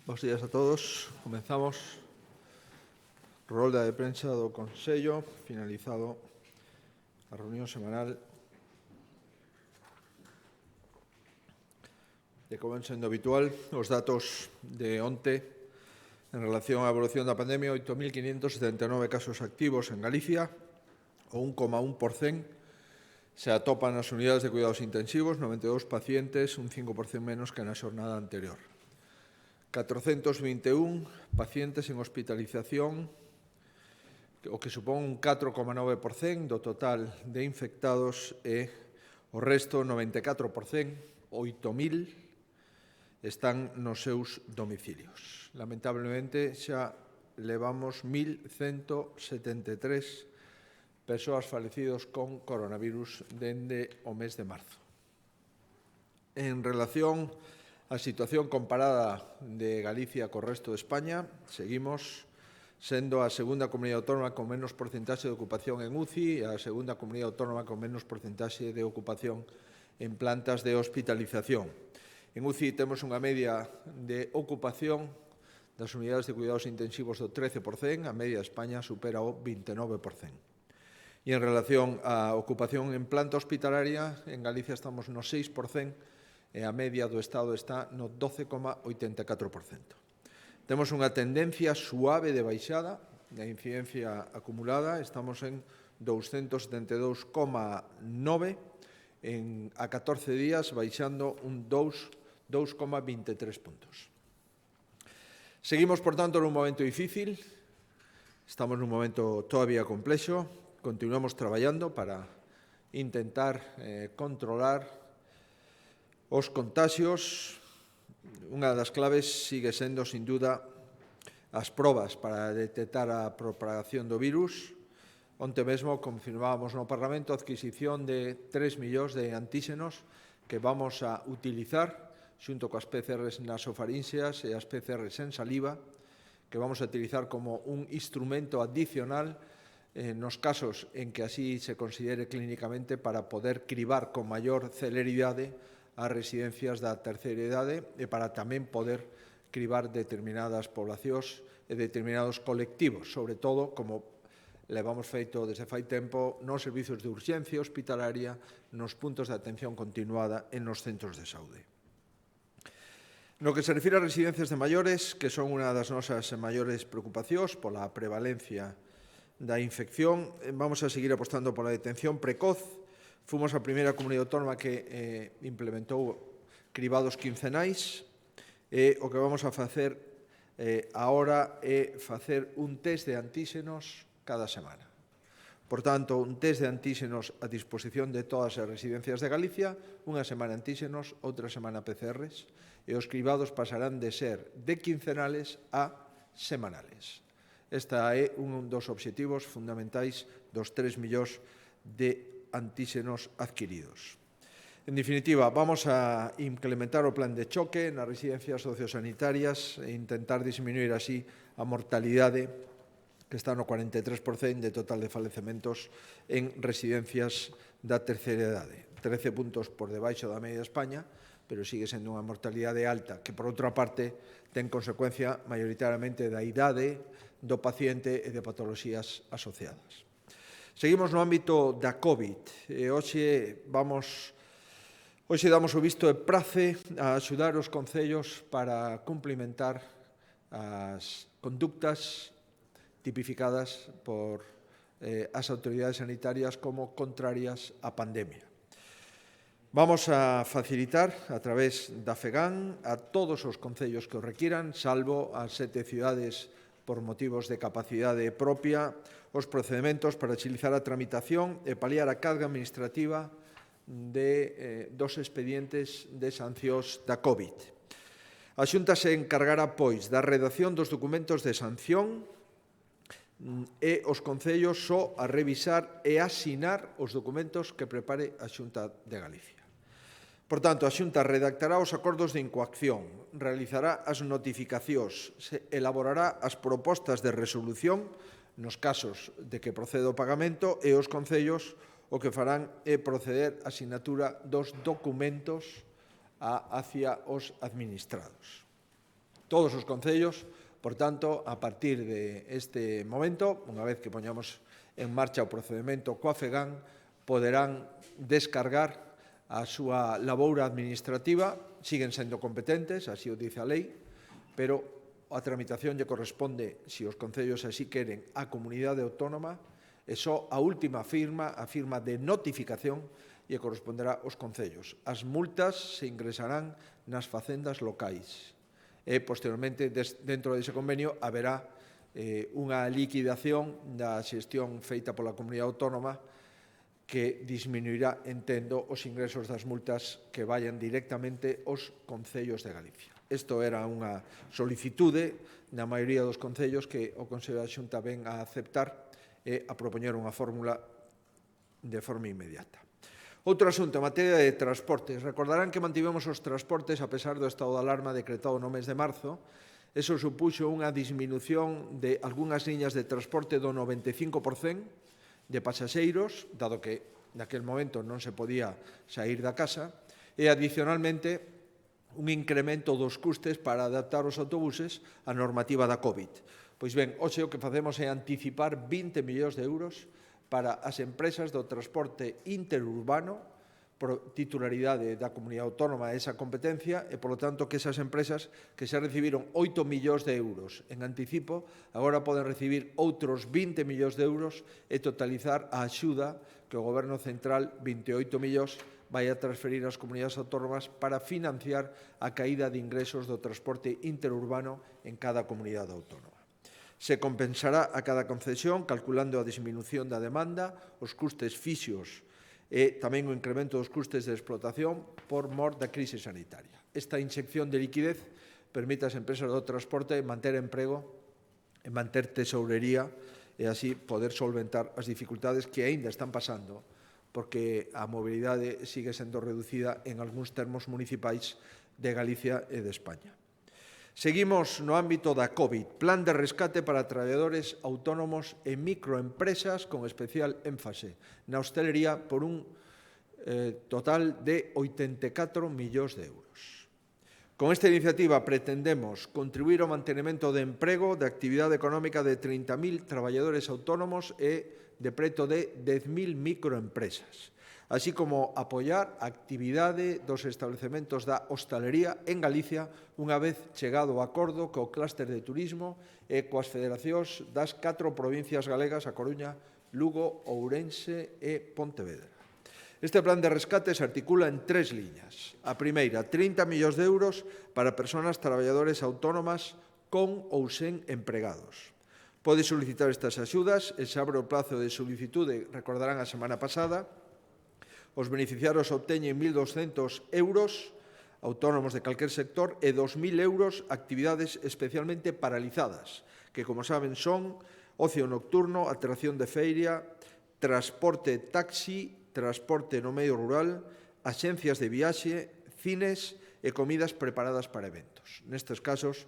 Bos días a todos. Comenzamos rolda de prensa do Consello, finalizado a reunión semanal de como ven sendo habitual. Os datos de onte en relación á evolución da pandemia: 8.579 casos activos en Galicia, o 1,1%. Se atopan nas unidades de cuidados intensivos, 92 pacientes, un 5% menos que na xornada anterior. 421 pacientes en hospitalización, o que supón un 4,9% do total de infectados, e o resto, 94%, 8.000, están nos seus domicilios. Lamentablemente, xa levamos 1.173 persoas falecidos con coronavirus dende o mes de marzo. En relación á situación comparada de Galicia co resto de España, seguimos sendo a segunda comunidade autónoma con menos porcentaxe de ocupación en UCI e a segunda comunidade autónoma con menos porcentaxe de ocupación en plantas de hospitalización. En UCI temos unha media de ocupación das unidades de cuidados intensivos do 13%, a media de España supera o 29%. E en relación á ocupación en planta hospitalaria, en Galicia estamos no 6%, e a media do Estado está no 12,84%. Temos unha tendencia suave de baixada da incidencia acumulada. Estamos en 272,9 a 14 días, baixando un 2,23 puntos. Seguimos, por tanto, nun momento difícil. Estamos nun momento todavía complexo. Continuamos traballando para intentar controlar os contaxios. Unha das claves sigue sendo, sin duda, as probas para detectar a propagación do virus. Onte mesmo confirmábamos no Parlamento a adquisición de 3 millóns de antíxenos que vamos a utilizar xunto coas PCRs nasofarínxeas e as PCRs en saliva, que vamos a utilizar como un instrumento adicional nos casos en que así se considere clínicamente, para poder cribar con maior celeridade as residencias da terceira idade e para tamén poder cribar determinadas poblacións e determinados colectivos, sobre todo, como levamos feito desde fai tempo, nos servizos de urxencia hospitalaria, nos puntos de atención continuada e nos centros de saúde. No que se refire a residencias de maiores, que son unha das nosas maiores preocupacións pola prevalencia da infección, vamos a seguir apostando pola detención precoz. Fomos a primeira comunidade autónoma que implementou cribados quincenais, e o que vamos a facer agora é facer un test de antíxenos cada semana. Por tanto, un test de antíxenos a disposición de todas as residencias de Galicia, unha semana antíxenos, outra semana PCRs, e os cribados pasarán de ser de quincenales a semanales. Este é un dos obxectivos fundamentais dos 3 millóns de antíxenos adquiridos. En definitiva, vamos a implementar o plan de choque nas residencias sociosanitarias e intentar disminuir así a mortalidade, que está no 43% de total de falecementos en residencias da terceira idade. 13 puntos por debaixo da media de España, pero sigue sendo unha mortalidade alta, que, por outra parte, ten consecuencia maioritariamente da idade do paciente e de patoloxías asociadas. Seguimos no ámbito da COVID. Hoxe damos o visto e prace a axudar os concellos para cumplimentar as conductas tipificadas por as autoridades sanitarias como contrarias á pandemia. Vamos a facilitar, a través da FEGAN, a todos os concellos que o requiran, salvo as 7 cidades por motivos de capacidade propia, os procedementos para agilizar a tramitación e paliar a carga administrativa dos expedientes de sancións da COVID. A Xunta se encargará, pois, da redacción dos documentos de sanción, e os concellos só a revisar e asinar os documentos que prepare a Xunta de Galicia. Por tanto, a Xunta redactará os acordos de incoacción, realizará as notificacións, elaborará as propostas de resolución nos casos de que proceda o pagamento, e os concellos o que farán é proceder á sinatura dos documentos hacia os administrados. todos os concellos. Por tanto, a partir deste momento, unha vez que poñamos en marcha o procedimento coa FEGAN, poderán descargar a súa laboura administrativa, siguen sendo competentes, así o dice a lei, pero a tramitación lle corresponde, se os concellos así queren, á comunidade autónoma, e só a última firma, a firma de notificación, lle corresponderá aos concellos. As multas se ingresarán nas facendas locais e, posteriormente, dentro dese convenio, haberá unha liquidación da xestión feita pola comunidade autónoma que disminuirá, entendo, os ingresos das multas que vayan directamente aos concellos de Galicia. Isto era unha solicitude na maioría dos concellos que o Consello da Xunta ven a aceptar e a propoñer unha fórmula de forma inmediata. Outro asunto, en materia de transportes. Recordarán que mantivemos os transportes a pesar do estado de alarma decretado no mes de marzo. Eso supuxo unha disminución de algunhas liñas de transporte do 95% de pasaxeiros, dado que naquel momento non se podía sair da casa, e adicionalmente un incremento dos custes para adaptar os autobuses á normativa da COVID. Pois ben, hoxe o que facemos é anticipar 20 millóns de euros para as empresas do transporte interurbano, por titularidade da comunidade autónoma esa competencia, e, polo tanto, que esas empresas que xa recibiron 8 millóns de euros en anticipo, agora poden recibir outros 20 millóns de euros e totalizar a axuda que o Goberno Central, 28 millóns, vai a transferir ás comunidades autónomas para financiar a caída de ingresos do transporte interurbano en cada comunidade autónoma. Se compensará a cada concesión calculando a disminución da demanda, os custes fixos e tamén o incremento dos custes de explotación por mor da crise sanitaria. Esta inyección de liquidez permite ás empresas do transporte manter emprego e manter tesourería e así poder solventar as dificultades que aínda están pasando, porque a mobilidade sigue sendo reducida en algúns termos municipais de Galicia e de España. Seguimos no ámbito da COVID, plan de rescate para traballadores autónomos e microempresas con especial énfase na hostelería por un total de 84 millóns de euros. Con esta iniciativa pretendemos contribuir ao mantenimento de emprego de actividade económica de 30.000 traballadores autónomos e de preto de 10.000 microempresas, así como apoiar a actividade dos establecementos da hostalería en Galicia unha vez chegado o acordo co clúster de turismo e coas federacións das 4 provincias galegas, A Coruña, Lugo, Ourense e Pontevedra. Este plan de rescate se articula en 3 liñas. A primeira, 30 millóns de euros para persoas traballadores autónomas con ou sen empregados. Pode solicitar estas axudas e se abre o plazo de solicitude, recordarán a semana pasada. Os beneficiarios obteñen 1.200 euros autónomos de calquer sector e 2.000 euros actividades especialmente paralizadas, que, como saben, son ocio nocturno, atracción de feira, transporte taxi, transporte no medio rural, axencias de viaxe, cines e comidas preparadas para eventos. Nestes casos,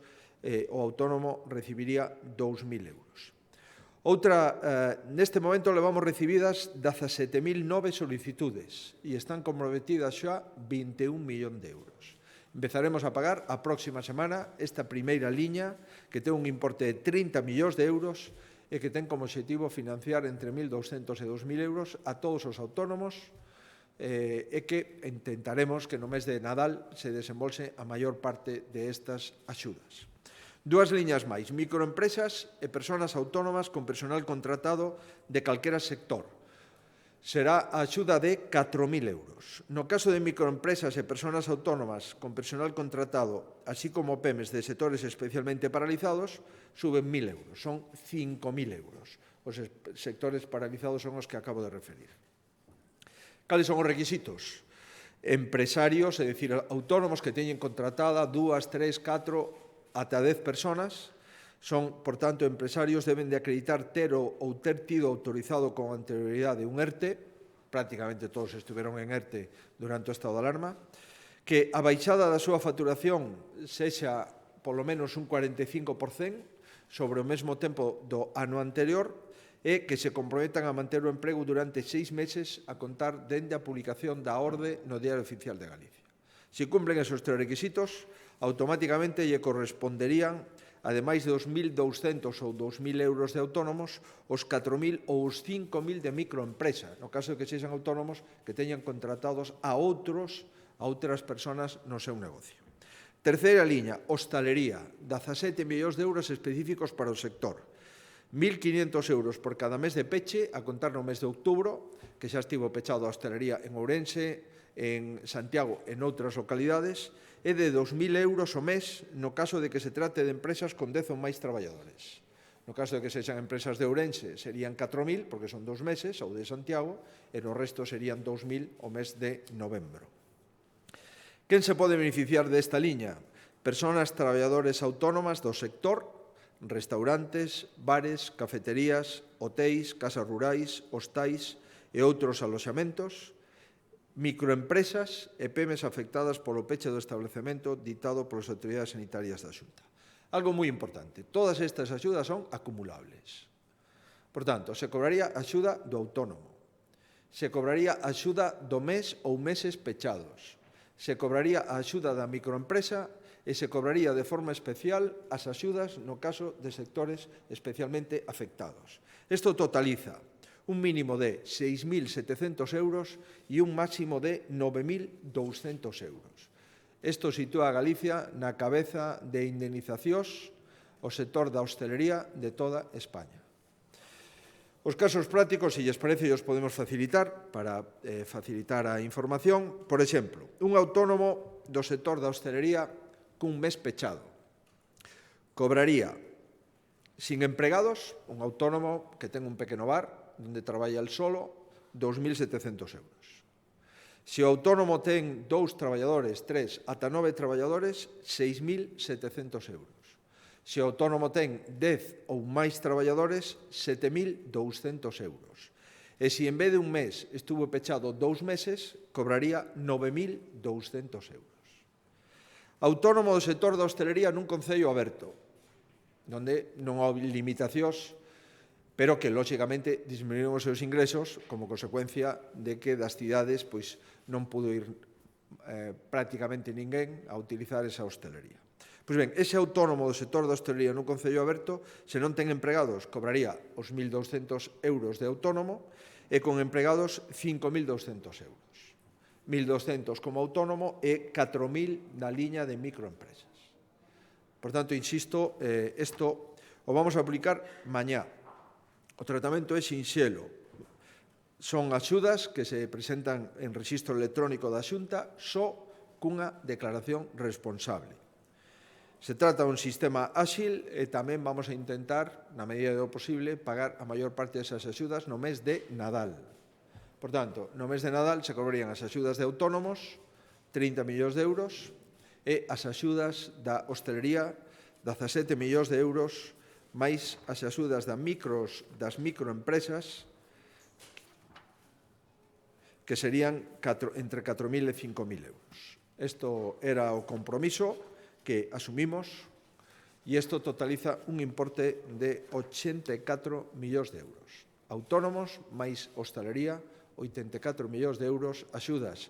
o autónomo recibiría 2.000 euros. Neste momento levamos recibidas 17.009 solicitudes e están comprometidas xa 21 millóns de euros. Empezaremos a pagar a próxima semana esta primeira liña que ten un importe de 30 millóns de euros e que ten como obxectivo financiar entre 1.200 e 2.000 euros a todos os autónomos e que intentaremos que no mes de Nadal se desembolse a maior parte destas axudas. 2 liñas máis, microempresas e persoas autónomas con personal contratado de calquera sector. Será a axuda de 4.000 euros. No caso de microempresas e persoas autónomas con personal contratado, así como PEMES de sectores especialmente paralizados, suben 1.000 euros, son 5.000 euros. Os sectores paralizados son os que acabo de referir. Cales son os requisitos? Empresarios, é dicir, autónomos que teñen contratada 2, 3, 4 ata 10 persoas, son, por tanto, empresarios deben de acreditar ter ou ter tido autorizado con anterioridade un ERTE, prácticamente todos estiveron en ERTE durante o estado de alarma, que a baixada da súa facturación sexa polo menos un 45% sobre o mesmo tempo do ano anterior e que se comprometan a manter o emprego durante 6 meses a contar dende a publicación da orde no Diario Oficial de Galicia. Se cumplen esos tres requisitos, automáticamente lle corresponderían, ademais de 2.200 ou 2.000 euros de autónomos, os 4.000 ou os 5.000 de microempresa, no caso de que sexan autónomos que teñan contratados a outras persoas no seu negocio. Terceira liña, hostalería, 17 millóns de euros específicos para o sector. 1.500 euros por cada mes de peche, a contar no mes de outubro, que xa estivo pechado a hostalería en Ourense, en Santiago e noutras localidades, e de 2.000 euros ao mes no caso de que se trate de empresas con 10 ou máis traballadores. No caso de que sexan empresas de Ourense serían 4.000, porque son 2 meses, ou de Santiago, e no resto serían 2.000 o mes de novembro. Quen se pode beneficiar desta liña? Persoas traballadores autónomas do sector, restaurantes, bares, cafeterías, hotéis, casas rurais, hostais e outros aloxamentos, microempresas e PEMES afectadas polo peche do establecemento ditado polas autoridades sanitarias da Xunta. Algo moi importante, todas estas axudas son acumulables. Por tanto, se cobraría a axuda do autónomo, se cobraría a axuda do mes ou meses pechados, se cobraría a axuda da microempresa e se cobraría de forma especial as axudas no caso de sectores especialmente afectados. Isto totaliza un mínimo de 6.700 euros e un máximo de 9.200 euros. Isto sitúa a Galicia na cabeza de indemnizacións ao sector da hostelería de toda España. Os casos prácticos, se lles parece, os podemos facilitar para facilitar a información. Por exemplo, un autónomo do sector da hostelería cun mes pechado cobraría, sin empregados, un autónomo que ten un pequeno bar onde traballa el solo, 2.700 euros. Se o autónomo ten 2 traballadores, 3, ata 9 traballadores, 6.700 euros. Se o autónomo ten 10 ou máis traballadores, 7.200 euros. E se en vez de un mes estuvo pechado 2 meses, cobraría 9.200 euros. Autónomo do sector da hostelería nun concello aberto, onde non hai limitacións, pero que, lóxicamente, disminuíron os seus ingresos como consecuencia de que das cidades non pudo ir prácticamente ninguén a utilizar esa hostelería. Pois ben, ese autónomo do sector da hostelería nun concello aberto, se non ten empregados, cobraría os 1.200 euros de autónomo e con empregados 5.200 euros. 1.200 como autónomo e 4.000 na liña de microempresas. Por tanto, insisto, isto o vamos a aplicar mañá. O tratamento é sinxelo. Son axudas que se presentan en rexistro electrónico da Xunta só cunha declaración responsable. Se trata de un sistema áxil e tamén vamos a intentar, na medida do posible, pagar a maior parte desas axudas no mes de Nadal. Por tanto, no mes de Nadal se cobrarían as axudas de autónomos, 30 millóns de euros, e as axudas da hostelería, 17 millóns de euros, máis as axudas das microempresas, que serían entre 4.000 e 5.000 euros. Isto era o compromiso que asumimos e isto totaliza un importe de 84 millóns de euros. Autónomos máis hostelería, 84 millóns de euros, axudas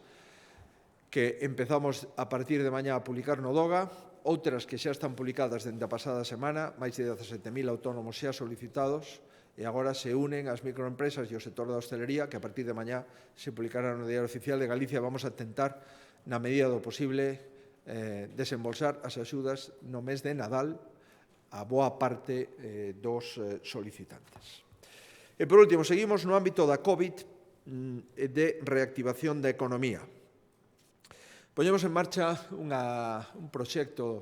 que empezamos a partir de mañá a publicar no DOGA, outras que xa están publicadas dende a pasada semana, máis de 17.000 autónomos xa solicitados, e agora se unen as microempresas e o sector da hostelería, que a partir de mañá se publicará no Diario Oficial de Galicia. Vamos a tentar, na medida do posible, desembolsar as axudas no mes de Nadal a boa parte dos solicitantes. E, por último, seguimos no ámbito da COVID de reactivación da economía. Poñemos en marcha un anteproxecto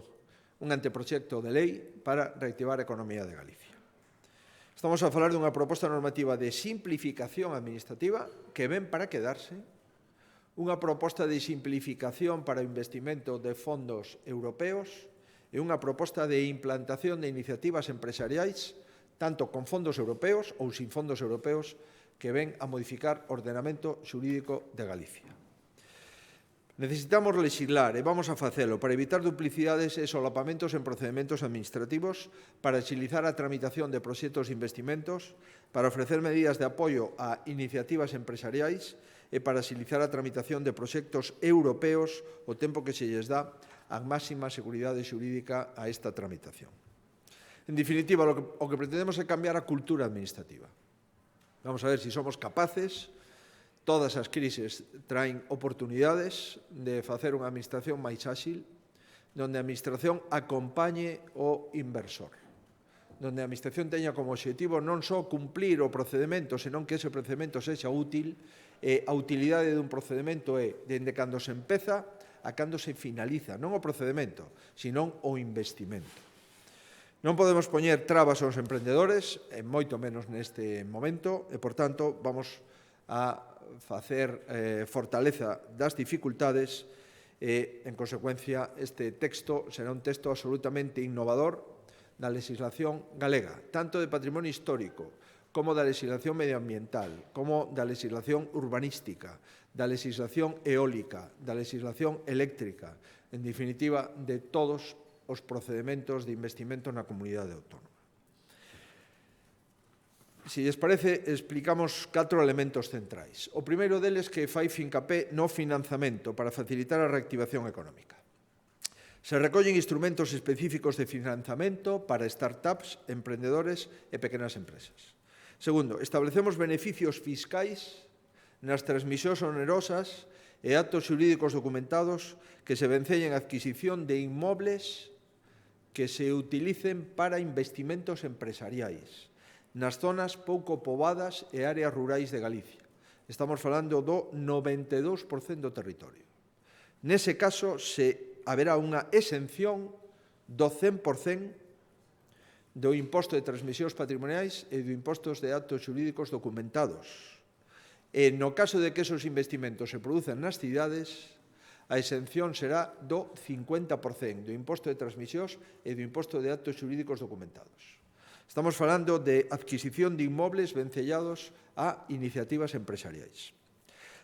de lei para reactivar a economía de Galicia. Estamos a falar dunha proposta normativa de simplificación administrativa que ven para quedarse, unha proposta de simplificación para o investimento de fondos europeos e unha proposta de implantación de iniciativas empresariais, tanto con fondos europeos ou sin fondos europeos, que ven a modificar o ordenamento xurídico de Galicia. Necesitamos legislar e vamos a facelo para evitar duplicidades e solapamentos en procedementos administrativos, para agilizar a tramitación de proxectos de investimentos, para ofrecer medidas de apoio a iniciativas empresariais e para agilizar a tramitación de proxectos europeos o tempo que se lles dá a máxima seguridade xurídica a esta tramitación. En definitiva, o que pretendemos é cambiar a cultura administrativa. Vamos a ver se somos capaces. Todas as crises traen oportunidades de facer unha administración máis áxil, donde a administración acompañe o inversor, donde a administración teña como obxectivo non só cumplir o procedimento, senón que ese procedimento sexa útil, e a utilidade dun procedimento é dende cando se empeza a cando se finaliza, non o procedimento, senón o investimento. Non podemos poñer trabas aos emprendedores, e moito menos neste momento, e, por tanto, vamos a facer fortaleza das dificultades e, en consecuencia, este texto será un texto absolutamente innovador da legislación galega, tanto de patrimonio histórico, como da legislación medioambiental, como da legislación urbanística, da legislación eólica, da legislación eléctrica, en definitiva, de todos os procedementos de investimento na comunidade autónoma. Se lles parece, explicamos 4 elementos centrais. O primeiro deles que fai fincapé no financiamento para facilitar a reactivación económica. Se recollen instrumentos específicos de financiamento para startups, emprendedores e pequenas empresas. Segundo, establecemos beneficios fiscais nas transmisións onerosas e actos xurídicos documentados que se vencellen a adquisición de inmobles que se utilicen para investimentos empresariais nas zonas pouco poboadas e áreas rurais de Galicia. Estamos falando do 92% do territorio. Nese caso, haberá unha exención do 100% do imposto de transmisións patrimoniais e do impostos de actos xurídicos documentados. E no caso de que esos investimentos se produzan nas cidades, a exención será do 50% do imposto de transmisións e do imposto de actos xurídicos documentados. Estamos falando de adquisición de inmobles vencellados a iniciativas empresariais.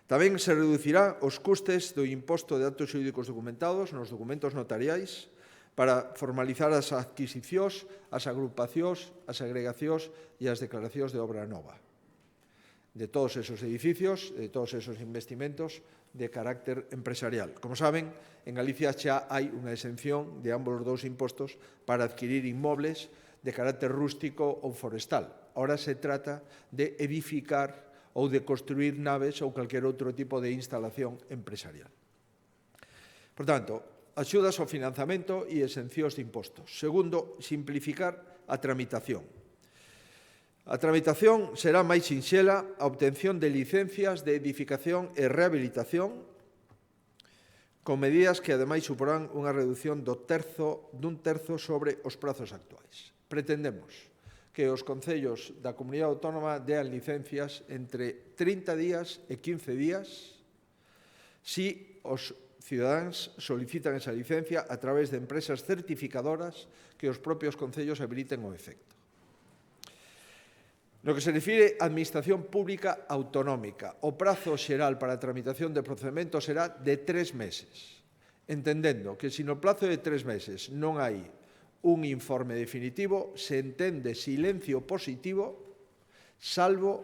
Tamén se reducirá os custes do imposto de actos xurídicos documentados nos documentos notariais para formalizar as adquisicións, as agrupacións, as agregacións e as declaracións de obra nova de todos esos edificios, de todos esos investimentos de carácter empresarial. Como saben, en Galicia xa hai unha exención de ambos os dous impostos para adquirir inmobles de carácter rústico ou forestal. Ahora se trata de edificar ou de construir naves ou calquer outro tipo de instalación empresarial. Por tanto, axudas ao financiamento e exencións de impostos. Segundo, simplificar a tramitación. A tramitación será máis sinxela a obtención de licencias de edificación e rehabilitación con medidas que, ademais, suporán unha reducción dun terzo sobre os prazos actuais. Pretendemos que os concellos da comunidade autónoma dean licencias entre 30 días e 15 días si os cidadáns solicitan esa licencia a través de empresas certificadoras que os propios concellos habiliten o efecto. No que se refire á Administración Pública Autonómica, o prazo xeral para a tramitación de procedementos será de 3 meses, entendendo que se no plazo de 3 meses non hai un informe definitivo, se entende silencio positivo, salvo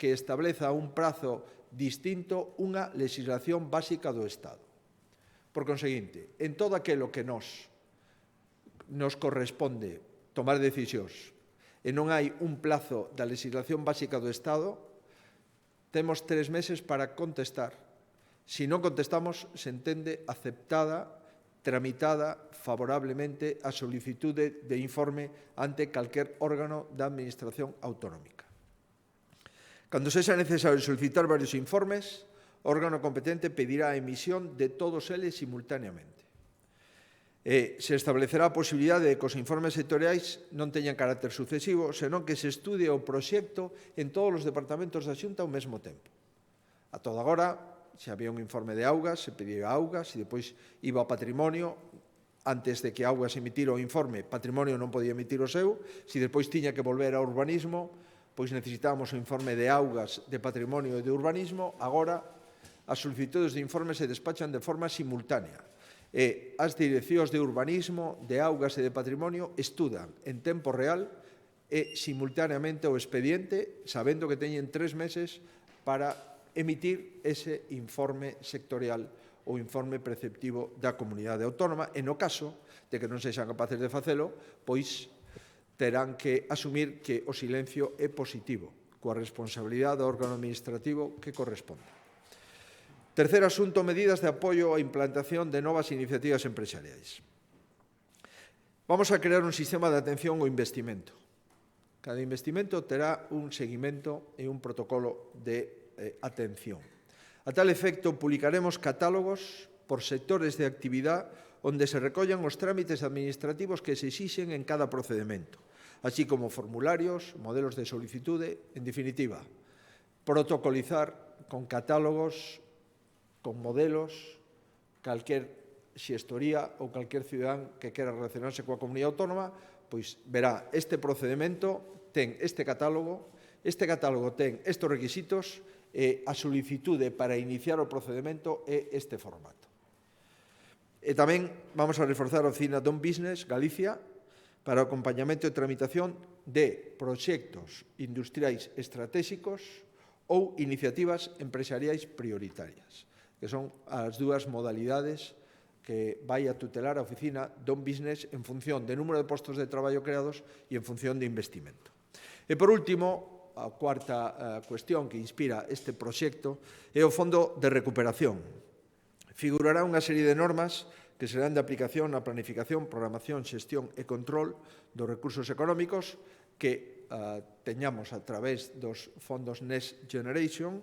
que estableza un prazo distinto unha legislación básica do Estado. Por conseguinte, en todo aquilo que nos corresponde tomar decisións e non hai un plazo da legislación básica do Estado, temos 3 meses para contestar. Se non contestamos, se entende aceptada, tramitada favorablemente a solicitude de informe ante calquer órgano da Administración autonómica. Cando sexa necesario solicitar varios informes, o órgano competente pedirá a emisión de todos eles simultáneamente. Se establecerá a posibilidade de que os informes sectoriais non teñan carácter sucesivo, senón que se estude o proxecto en todos os departamentos da Xunta ao mesmo tempo. A toda agora, se había un informe de augas, se pedía augas e depois iba a patrimonio. Antes de que augas emitira o informe, patrimonio non podía emitir o seu. Se depois tiña que volver a urbanismo, pois necesitábamos o informe de augas, de patrimonio e de urbanismo. Agora, as solicitudes de informe se despachan de forma simultánea e as direccións de urbanismo, de augas e de patrimonio estudan en tempo real e simultaneamente o expediente, sabendo que teñen 3 meses para emitir ese informe sectorial ou informe preceptivo da comunidade autónoma, e no caso de que non sexan capaces de facelo, pois terán que asumir que o silencio é positivo, coa responsabilidade do órgano administrativo que corresponde. Terceiro asunto, medidas de apoio á implantación de novas iniciativas empresariais. Vamos a crear un sistema de atención ao investimento. Cada investimento terá un seguimento e un protocolo de atención. A tal efecto, publicaremos catálogos por sectores de actividade onde se recollan os trámites administrativos que se exixen en cada procedimento, así como formularios, modelos de solicitude, en definitiva, protocolizar con catálogos, con modelos, calquer xestoría ou calquer cidadán que quera relacionarse coa comunidade autónoma, pois verá, este procedimento ten este catálogo ten estes requisitos e a solicitude para iniciar o procedimento é este formato. E tamén vamos a reforzar a oficina Done Business Galicia para o acompañamento e tramitación de proxectos industriais estratégicos ou iniciativas empresariais prioritarias, que son as dúas modalidades que vai a tutelar a oficina Done Business en función de número de postos de traballo creados e en función de investimento. E, por último, a cuarta cuestión que inspira este proxecto é o Fondo de Recuperación. Figurará unha serie de normas que serán de aplicación na planificación, programación, xestión e control dos recursos económicos que teñamos a través dos fondos Next Generation.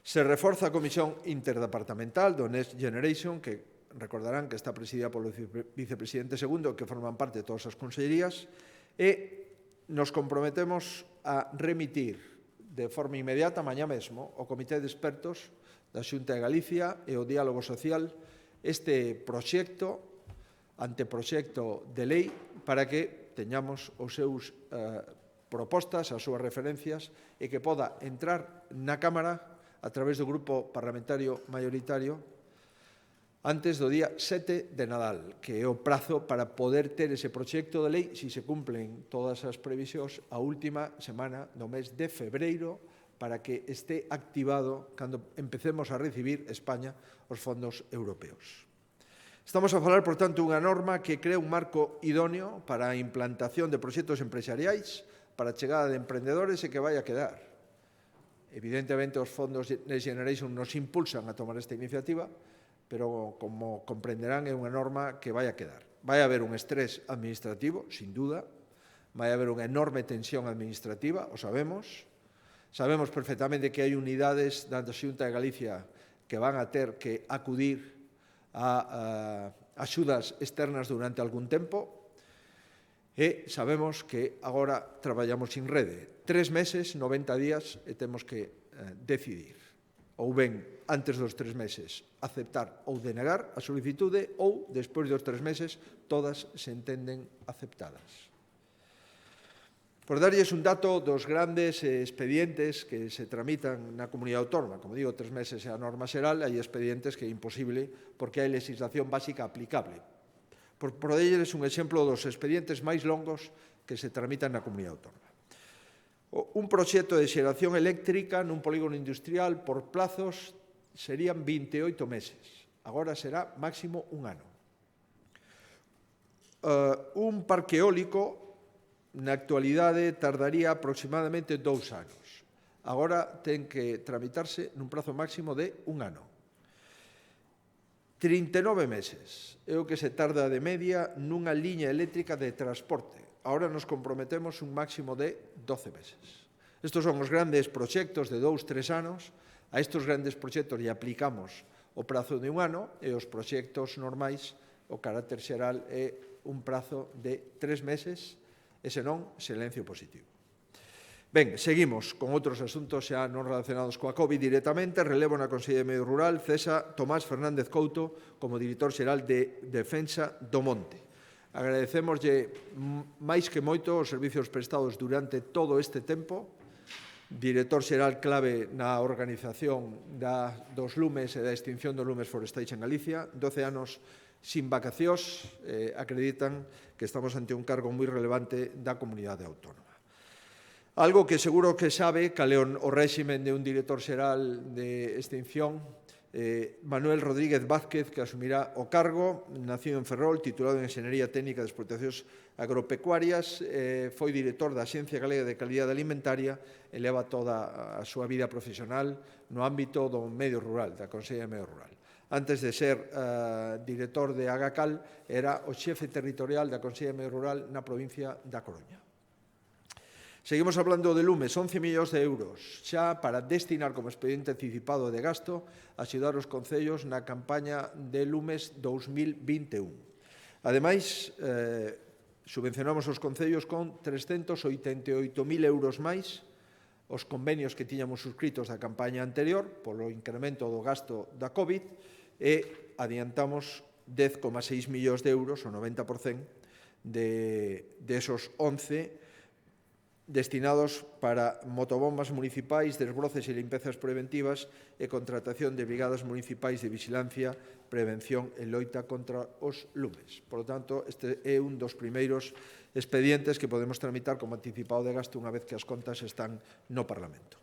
Se reforza a Comisión Interdepartamental do Next Generation, que recordarán que está presidida polo vicepresidente segundo, que forman parte de todas as consellerías, e nos comprometemos a remitir de forma inmediata, mañá mesmo, ao Comité de Expertos da Xunta de Galicia e o Diálogo Social este anteproxecto de lei para que teñamos os seus propostas, as súas referencias e que poda entrar na Cámara a través do grupo parlamentario maioritario antes do día 7 de Nadal, que é o prazo para poder ter ese proxecto de lei, se se cumplen todas as previsións, a última semana do mes de febreiro, para que este activado cando empecemos a recibir España os fondos europeos. Estamos a falar, por tanto, unha norma que crea un marco idóneo para a implantación de proxectos empresariais, para a chegada de emprendedores e que vai a quedar. Evidentemente, os fondos Next Generation nos impulsan a tomar esta iniciativa, pero, como comprenderán, é unha norma que vai a quedar. Vai haber un estrés administrativo, sin duda, vai haber unha enorme tensión administrativa, o sabemos. Sabemos perfectamente que hai unidades da Xunta de Galicia que van a ter que acudir a axudas externas durante algún tempo e sabemos que agora traballamos sin rede. 3 meses, 90 días, e temos que decidir. Ou ben, antes dos 3 meses, aceptar ou denegar a solicitude, ou, despois dos 3 meses, todas se entenden aceptadas. Por darlles un dato dos grandes expedientes que se tramitan na comunidade autónoma, como digo, 3 meses é a norma xeral, hai expedientes que é imposible porque hai legislación básica aplicable. Por darlles un exemplo dos expedientes máis longos que se tramitan na comunidade autónoma. Un proxecto de xeración eléctrica nun polígono industrial por plazos serían 28 meses. Agora será máximo un ano. Un parque eólico na actualidade tardaría aproximadamente 2 anos. Agora ten que tramitarse nun prazo máximo de un ano. 39 meses é o que se tarda de media nunha liña eléctrica de transporte. Agora nos comprometemos un máximo de 12 meses. Estos son os grandes proxectos de 2-3 anos. A estes grandes proxectos lle aplicamos o prazo de un ano e os proxectos normais, o carácter xeral é un prazo de 3 meses e, senón, silencio positivo. Ben, seguimos con outros asuntos xa non relacionados coa COVID directamente. Relevo na Consellería de Medio Rural cesa Tomás Fernández Couto como director xeral de Defensa do Monte. Agradecémoslle máis que moito os servizos prestados durante todo este tempo director xeral clave na organización dos lumes e da extinción dos lumes forestais en Galicia, 12 anos sin vacacións, acreditan que estamos ante un cargo moi relevante da comunidade autónoma. Algo que seguro que sabe cal é o réximen de un director xeral de extinción, Manuel Rodríguez Vázquez, que asumirá o cargo, nacido en Ferrol, titulado en Enxeñería Técnica de Explotacións Agropecuarias, foi director da Axencia Galega de Calidade Alimentaria e leva toda a súa vida profesional no ámbito do medio rural, da Consellería de Medio Rural. Antes de ser director de Agacal, era o xefe territorial da Consellería de Medio Rural na provincia da Coruña. Seguimos hablando de lumes, 11 millóns de euros xa para destinar como expediente anticipado de gasto a axudar os concellos na campaña de lumes 2021. Ademais, subvencionamos os concellos con 388.000 euros máis os convenios que tiñamos suscritos da campaña anterior polo incremento do gasto da COVID e adiantamos 10,6 millóns de euros, o 90% de esos 11 destinados para motobombas municipais, desbroces e limpezas preventivas e contratación de brigadas municipais de vigilancia, prevención e loita contra os lumes. Por lo tanto, este é un dos primeiros expedientes que podemos tramitar como anticipado de gasto unha vez que as contas están no Parlamento.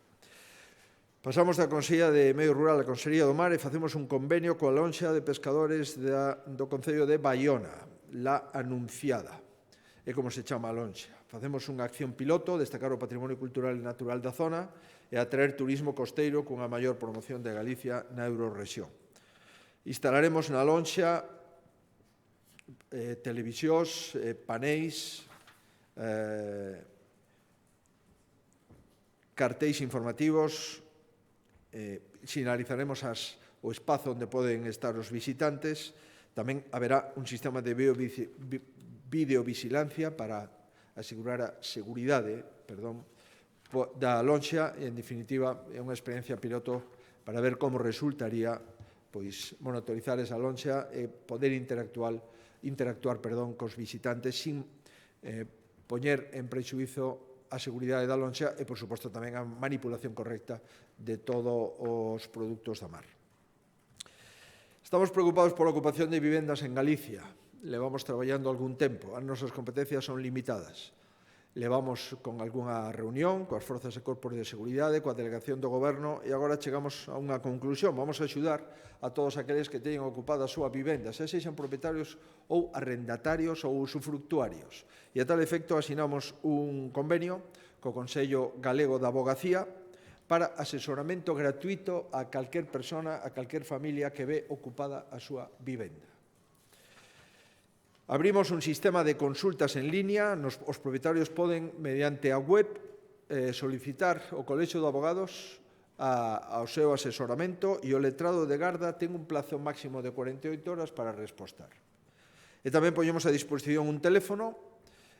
Pasamos da Consellería de Medio Rural á Consellería do Mar e facemos un convenio coa lonxa de pescadores do Concello de Baiona, La Anunciada, é como se chama a lonxa. Facemos unha acción piloto, destacar o patrimonio cultural e natural da zona e atraer turismo costeiro cunha maior promoción de Galicia na Eurorrexión. Instalaremos na lonxa televisións, paneis, cartéis informativos, sinalizaremos o espazo onde poden estar os visitantes. Tamén haberá un sistema de videovigilancia para asegurar a seguridade da lonxa e, en definitiva, é unha experiencia piloto para ver como resultaría monitorizar esa lonxa e poder interactuar cos visitantes sin poñer en prexuízo a seguridade da lonxa e, por suposto, tamén a manipulación correcta de todos os produtos da mar. Estamos preocupados pola ocupación de vivendas en Galicia. Levamos traballando algún tempo, as nosas competencias son limitadas. Levamos con algunha reunión coas forzas e corpos de seguridade, coa delegación do Goberno e agora chegamos a unha conclusión. Vamos a axudar a todos aqueles que teñen ocupada a súa vivenda, se sexan propietarios ou arrendatarios ou usufructuarios. E a tal efecto asinamos un convenio co Consello Galego da Avogacía para asesoramento gratuito a calquer persona, a calquer familia que ve ocupada a súa vivenda. Abrimos un sistema de consultas en línea. Os propietarios poden, mediante a web, solicitar ao Colexio de Abogados ao seu asesoramento e o letrado de garda ten un plazo máximo de 48 horas para respostar. E tamén poñemos a disposición un teléfono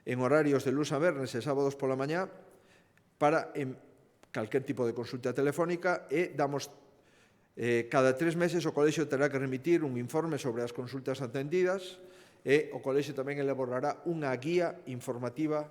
en horarios de luns a vernes e sábados pola mañá para calquer tipo de consulta telefónica e damos cada 3 meses o Colexio terá que remitir un informe sobre as consultas atendidas e o Colexio tamén elaborará unha guía informativa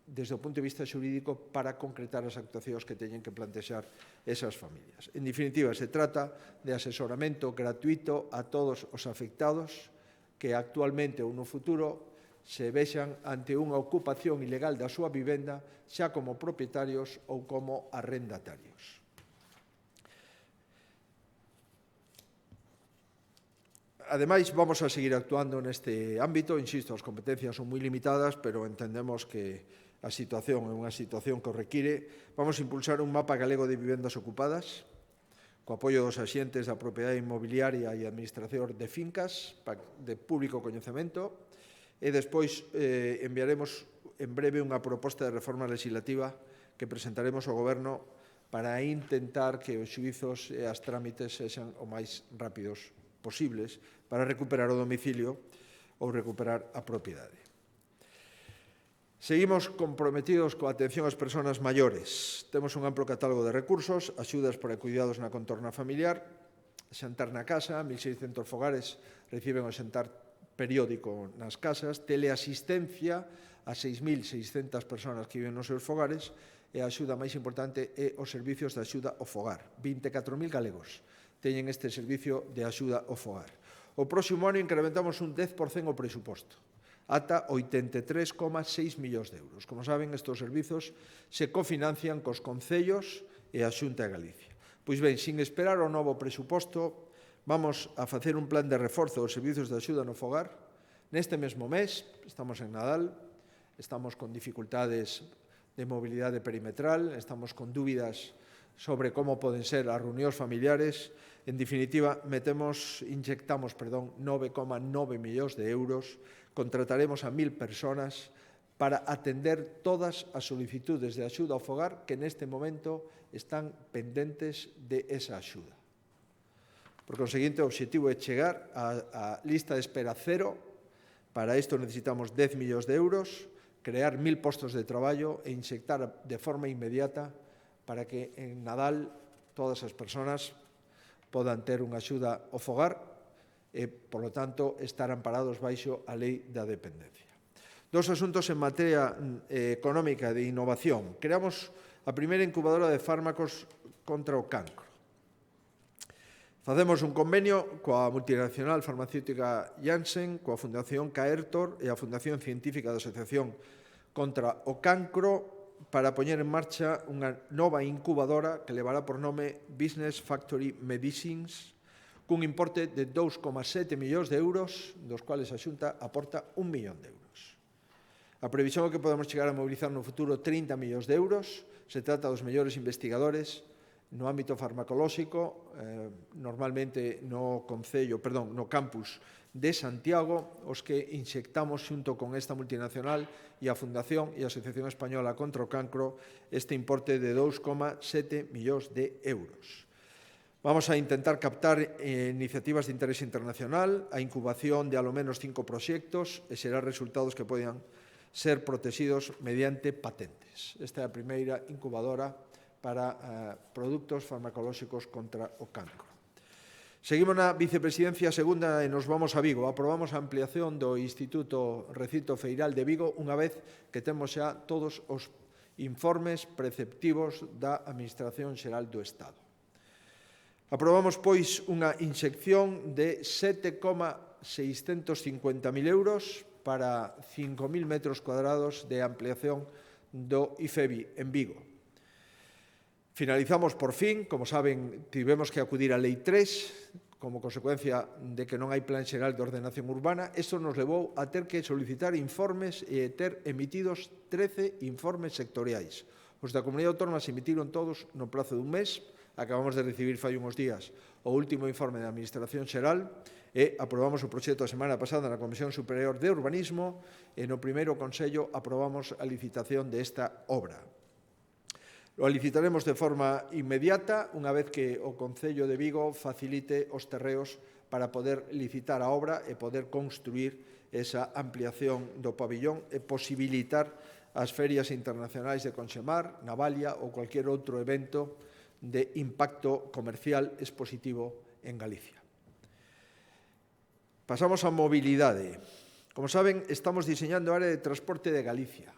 desde o punto de vista xurídico para concretar as actuacións que teñen que plantexar esas familias. En definitiva, se trata de asesoramento gratuito a todos os afectados que actualmente ou no futuro se vexan ante unha ocupación ilegal da súa vivenda, xa como propietarios ou como arrendatarios. Ademais, vamos a seguir actuando neste ámbito. Insisto, as competencias son moi limitadas, pero entendemos que a situación é unha situación que o require. Vamos a impulsar un mapa galego de vivendas ocupadas, co apoio dos axentes da propiedade inmobiliaria e administración de fincas de público coñecemento, e despois enviaremos en breve unha proposta de reforma legislativa que presentaremos ao Goberno para intentar que os xuízos e as trámites sexan o máis rápidos posibles para recuperar o domicilio ou recuperar a propiedade. Seguimos comprometidos coa atención ás persoas maiores. Temos un amplo catálogo de recursos, axudas para cuidados na contorna familiar, xantar na casa, 1.600 fogares reciben o xantar periódico nas casas, teleasistencia a 6.600 persoas que viven nos seus fogares e a axuda máis importante é os servicios de axuda ao fogar. 24.000 galegos teñen este servicio de axuda ao fogar. O próximo ano incrementamos un 10% o presuposto, ata 83,6 millóns de euros. Como saben, estes servizos se cofinancian cos concellos e a Xunta de Galicia. Pois ben, sin esperar o novo presuposto, vamos a facer un plan de reforzo dos servizos de axuda no fogar. Neste mesmo mes, estamos en Nadal, estamos con dificultades de mobilidade perimetral, estamos con dúbidas sobre como poden ser as reunións familiares. En definitiva, inyectamos 9,9 millóns de euros, contrataremos a 1.000 personas para atender todas as solicitudes de axuda ao fogar que neste momento están pendentes de esa axuda. Por conseguinte, o obxectivo é chegar á lista de espera cero. Para isto necesitamos 10 millóns de euros, crear 1.000 postos de traballo e inyectar de forma inmediata para que en Nadal todas as persoas podan ter unha axuda ao fogar e, polo tanto, estar amparados baixo a lei da dependencia. Dos asuntos en materia económica de innovación. Creamos a primeira incubadora de fármacos contra o cancro. Facemos un convenio coa multinacional farmacéutica Janssen, coa Fundación Caertor e a Fundación Científica da Asociación contra o Cancro para poñer en marcha unha nova incubadora que levará por nome Business Factory Medicines, cun importe de 2,7 millóns de euros, dos cuales a Xunta aporta 1 millón de euros. A previsión é que podemos chegar a mobilizar no futuro 30 millóns de euros. Se trata dos mellores investigadores no ámbito farmacolóxico, normalmente no campus de Santiago, os que inyectamos xunto con esta multinacional e a Fundación e a Asociación Española contra o Cancro este importe de 2,7 millóns de euros. Vamos a intentar captar iniciativas de interés internacional, a incubación de alo menos 5 proxectos e xerar resultados que podan ser protegidos mediante patentes. Esta é a primeira incubadora para produtos farmacolóxicos contra o cancro. Seguimos na vicepresidencia segunda e nos vamos a Vigo. Aprobamos a ampliación do Instituto Recinto Feiral de Vigo unha vez que temos xa todos os informes preceptivos da Administración Xeral do Estado. Aprobamos, pois, unha inxección de 7,650.000 euros para 5.000 metros cuadrados de ampliación do IFEBI en Vigo. Finalizamos, por fin, como saben, tivemos que acudir á Lei 3, como consecuencia de que non hai Plan Xeral de Ordenación Urbana. Isto nos levou a ter que solicitar informes e ter emitidos 13 informes sectoriais. Os da Comunidade Autónoma se emitiron todos no prazo dun mes. Acabamos de recibir fai uns días o último informe da Administración Xeral e aprobamos o proxecto a semana pasada na Comisión Superior de Urbanismo e no primeiro Consello aprobamos a licitación desta obra. Lo licitaremos de forma inmediata, unha vez que o Concello de Vigo facilite os terreos para poder licitar a obra e poder construir esa ampliación do pabillón e posibilitar as ferias internacionais de Conxemar, Navalia ou cualquier outro evento de impacto comercial expositivo en Galicia. Pasamos á mobilidade. Como saben, estamos diseñando a área de transporte de Galicia.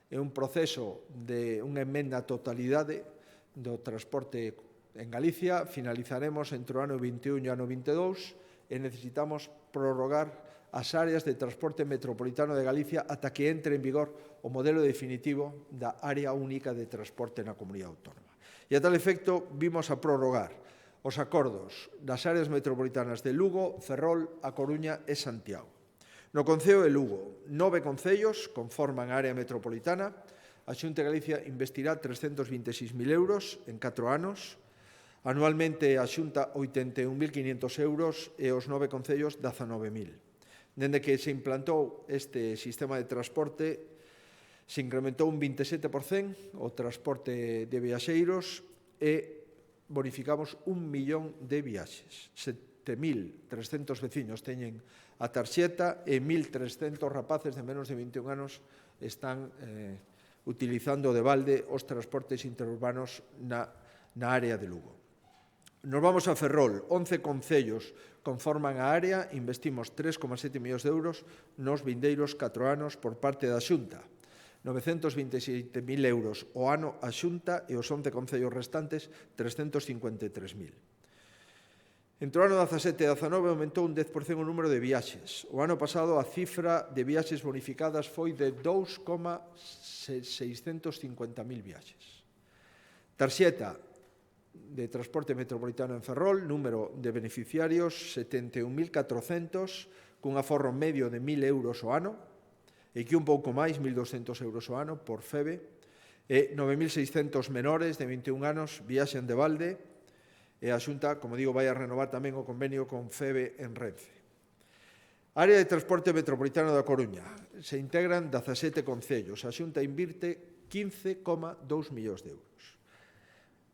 É un proceso de unha emenda á totalidade do transporte en Galicia. Finalizaremos entre o ano 21 e o ano 22 e necesitamos prorrogar as áreas de transporte metropolitano de Galicia ata que entre en vigor o modelo definitivo da área única de transporte na Comunidade Autónoma. E a tal efecto vimos a prorrogar os acordos das áreas metropolitanas de Lugo, Ferrol, A Coruña e Santiago. No Concello de Lugo, 9 concellos conforman a área metropolitana. A Xunta de Galicia investirá 326.000 euros en 4 anos. Anualmente a Xunta 81.500 euros e os 9 concellos 19.000. Dende que se implantou este sistema de transporte, se incrementou un 27% o transporte de viaxeiros e bonificamos 1 millón de viaxes. 7.300 veciños teñen a tarxeta e 1.300 rapaces de menos de 21 anos están utilizando de balde os transportes interurbanos na área de Lugo. Nos vamos a Ferrol. 11 concellos conforman a área, investimos 3,7 millóns de euros nos vindeiros 4 anos por parte da Xunta. 927.000 euros o ano a Xunta e os 11 concellos restantes 353.000. Entre o ano 17 e 19 aumentou un 10% o número de viaxes. O ano pasado a cifra de viaxes bonificadas foi de 2,650.000 viaxes. Tarxeta de transporte metropolitano en Ferrol, número de beneficiarios 71.400, cun aforro medio de 1.000 euros o ano, e que un pouco máis, 1.200 euros o ano por FEBE, e 9.600 menores de 21 anos viaxen de balde, e a Xunta, como digo, vai a renovar tamén o convenio con FEBE en Renfe. Área de transporte metropolitano da Coruña. Se integran 17 concellos. A Xunta invirte 15,2 millóns de euros.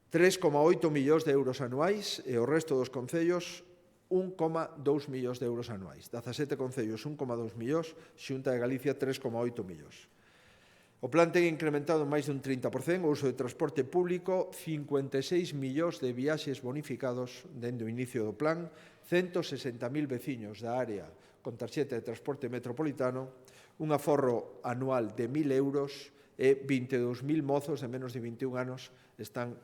3,8 millóns de euros anuais e o resto dos concellos 1,2 millóns de euros anuais. 17 concellos, 1,2 millóns, Xunta de Galicia 3,8 millóns. O plan ten incrementado máis dun 30% o uso de transporte público, 56 millóns de viaxes bonificados dende o inicio do plan, 160.000 veciños da área con tarxeta de transporte metropolitano, un aforro anual de 1.000 euros e 22.000 mozos de menos de 21 anos están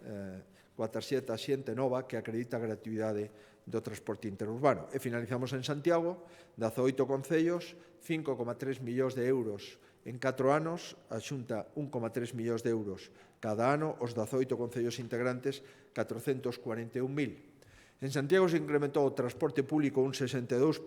coa tarxeta Xente Nova que acredita a gratuidade do transporte interurbano. E finalizamos en Santiago, 18 concellos, 5,3 millóns de euros en 4 anos, a Xunta 1,3 millóns de euros cada ano, os 18 concellos integrantes 441.000. En Santiago se incrementou o transporte público un 62%,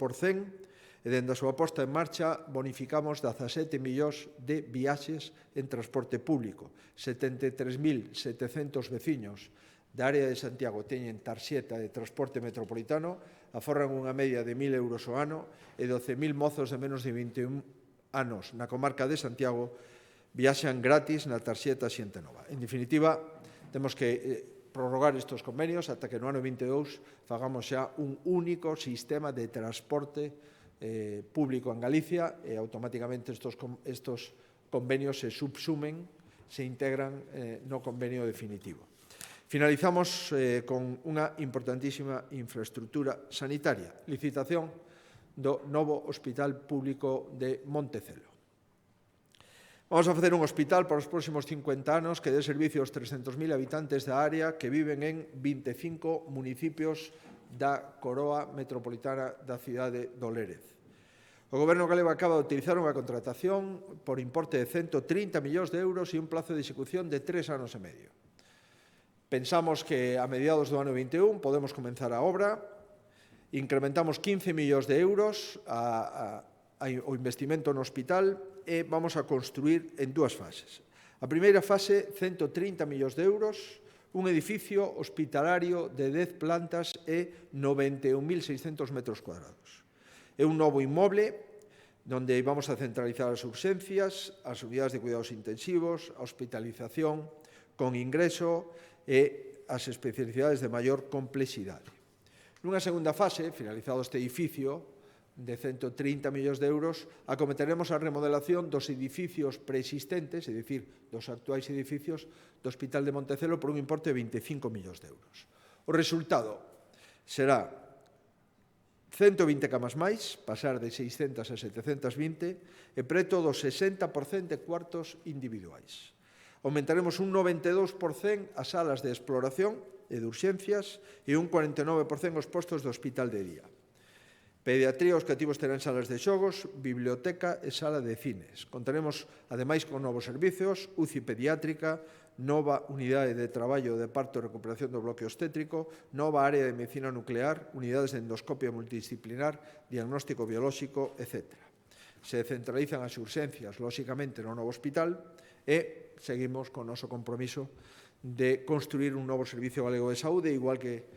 e dende a súa posta en marcha bonificamos 17 millóns de viaxes en transporte público. 73.700 veciños da área de Santiago teñen tarxeta de transporte metropolitano, aforran unha media de 1.000 euros o ano e 12.000 mozos de menos de 21 anos na comarca de Santiago viaxan gratis na tarxeta Xente Nova. En definitiva, temos que prorrogar estes convenios ata que no ano 22 fagamos xa un único sistema de transporte público en Galicia e automáticamente estes convenios se subsumen, se integran no convenio definitivo. Finalizamos con unha importantísima infraestructura sanitaria, licitación do novo Hospital Público de Montecelo. Vamos a facer un hospital para os próximos 50 anos que dé servicio aos 300.000 habitantes da área que viven en 25 municipios da coroa metropolitana da cidade do Lérez. O Goberno galego acaba de utilizar unha contratación por importe de 130 millóns de euros e un plazo de execución de 3 anos e medio. Pensamos que a mediados do ano 21 podemos comenzar a obra. Incrementamos 15 millóns de euros o investimento no hospital e vamos a construir en dúas fases. A primeira fase, 130 millóns de euros, un edificio hospitalario de 10 plantas e 91.600 metros cuadrados. É un novo inmoble onde vamos a centralizar as urxencias, as unidades de cuidados intensivos, a hospitalización con ingreso e as especialidades de maior complexidade. Nunha segunda fase, finalizado este edificio de 130 millóns de euros, acometeremos a remodelación dos edificios preexistentes, é dicir, dos actuais edificios do Hospital de Montecelo por un importe de 25 millóns de euros. O resultado será 120 camas máis, pasar de 600 a 720, e preto do 60% de cuartos individuais. Aumentaremos un 92% as salas de exploración e de urxencias e un 49% os postos do hospital de día. Pediatría e os cativos terán salas de xogos, biblioteca e sala de cines. Contaremos, ademais, con novos servizos, UCI pediátrica, nova unidade de traballo de parto e recuperación do bloque obstétrico, nova área de medicina nuclear, unidades de endoscopia multidisciplinar, diagnóstico biolóxico, etc. Se centralizan as urxencias, lóxicamente, no novo hospital e seguimos con o noso compromiso de construir un novo Servicio Galego de Saúde, igual que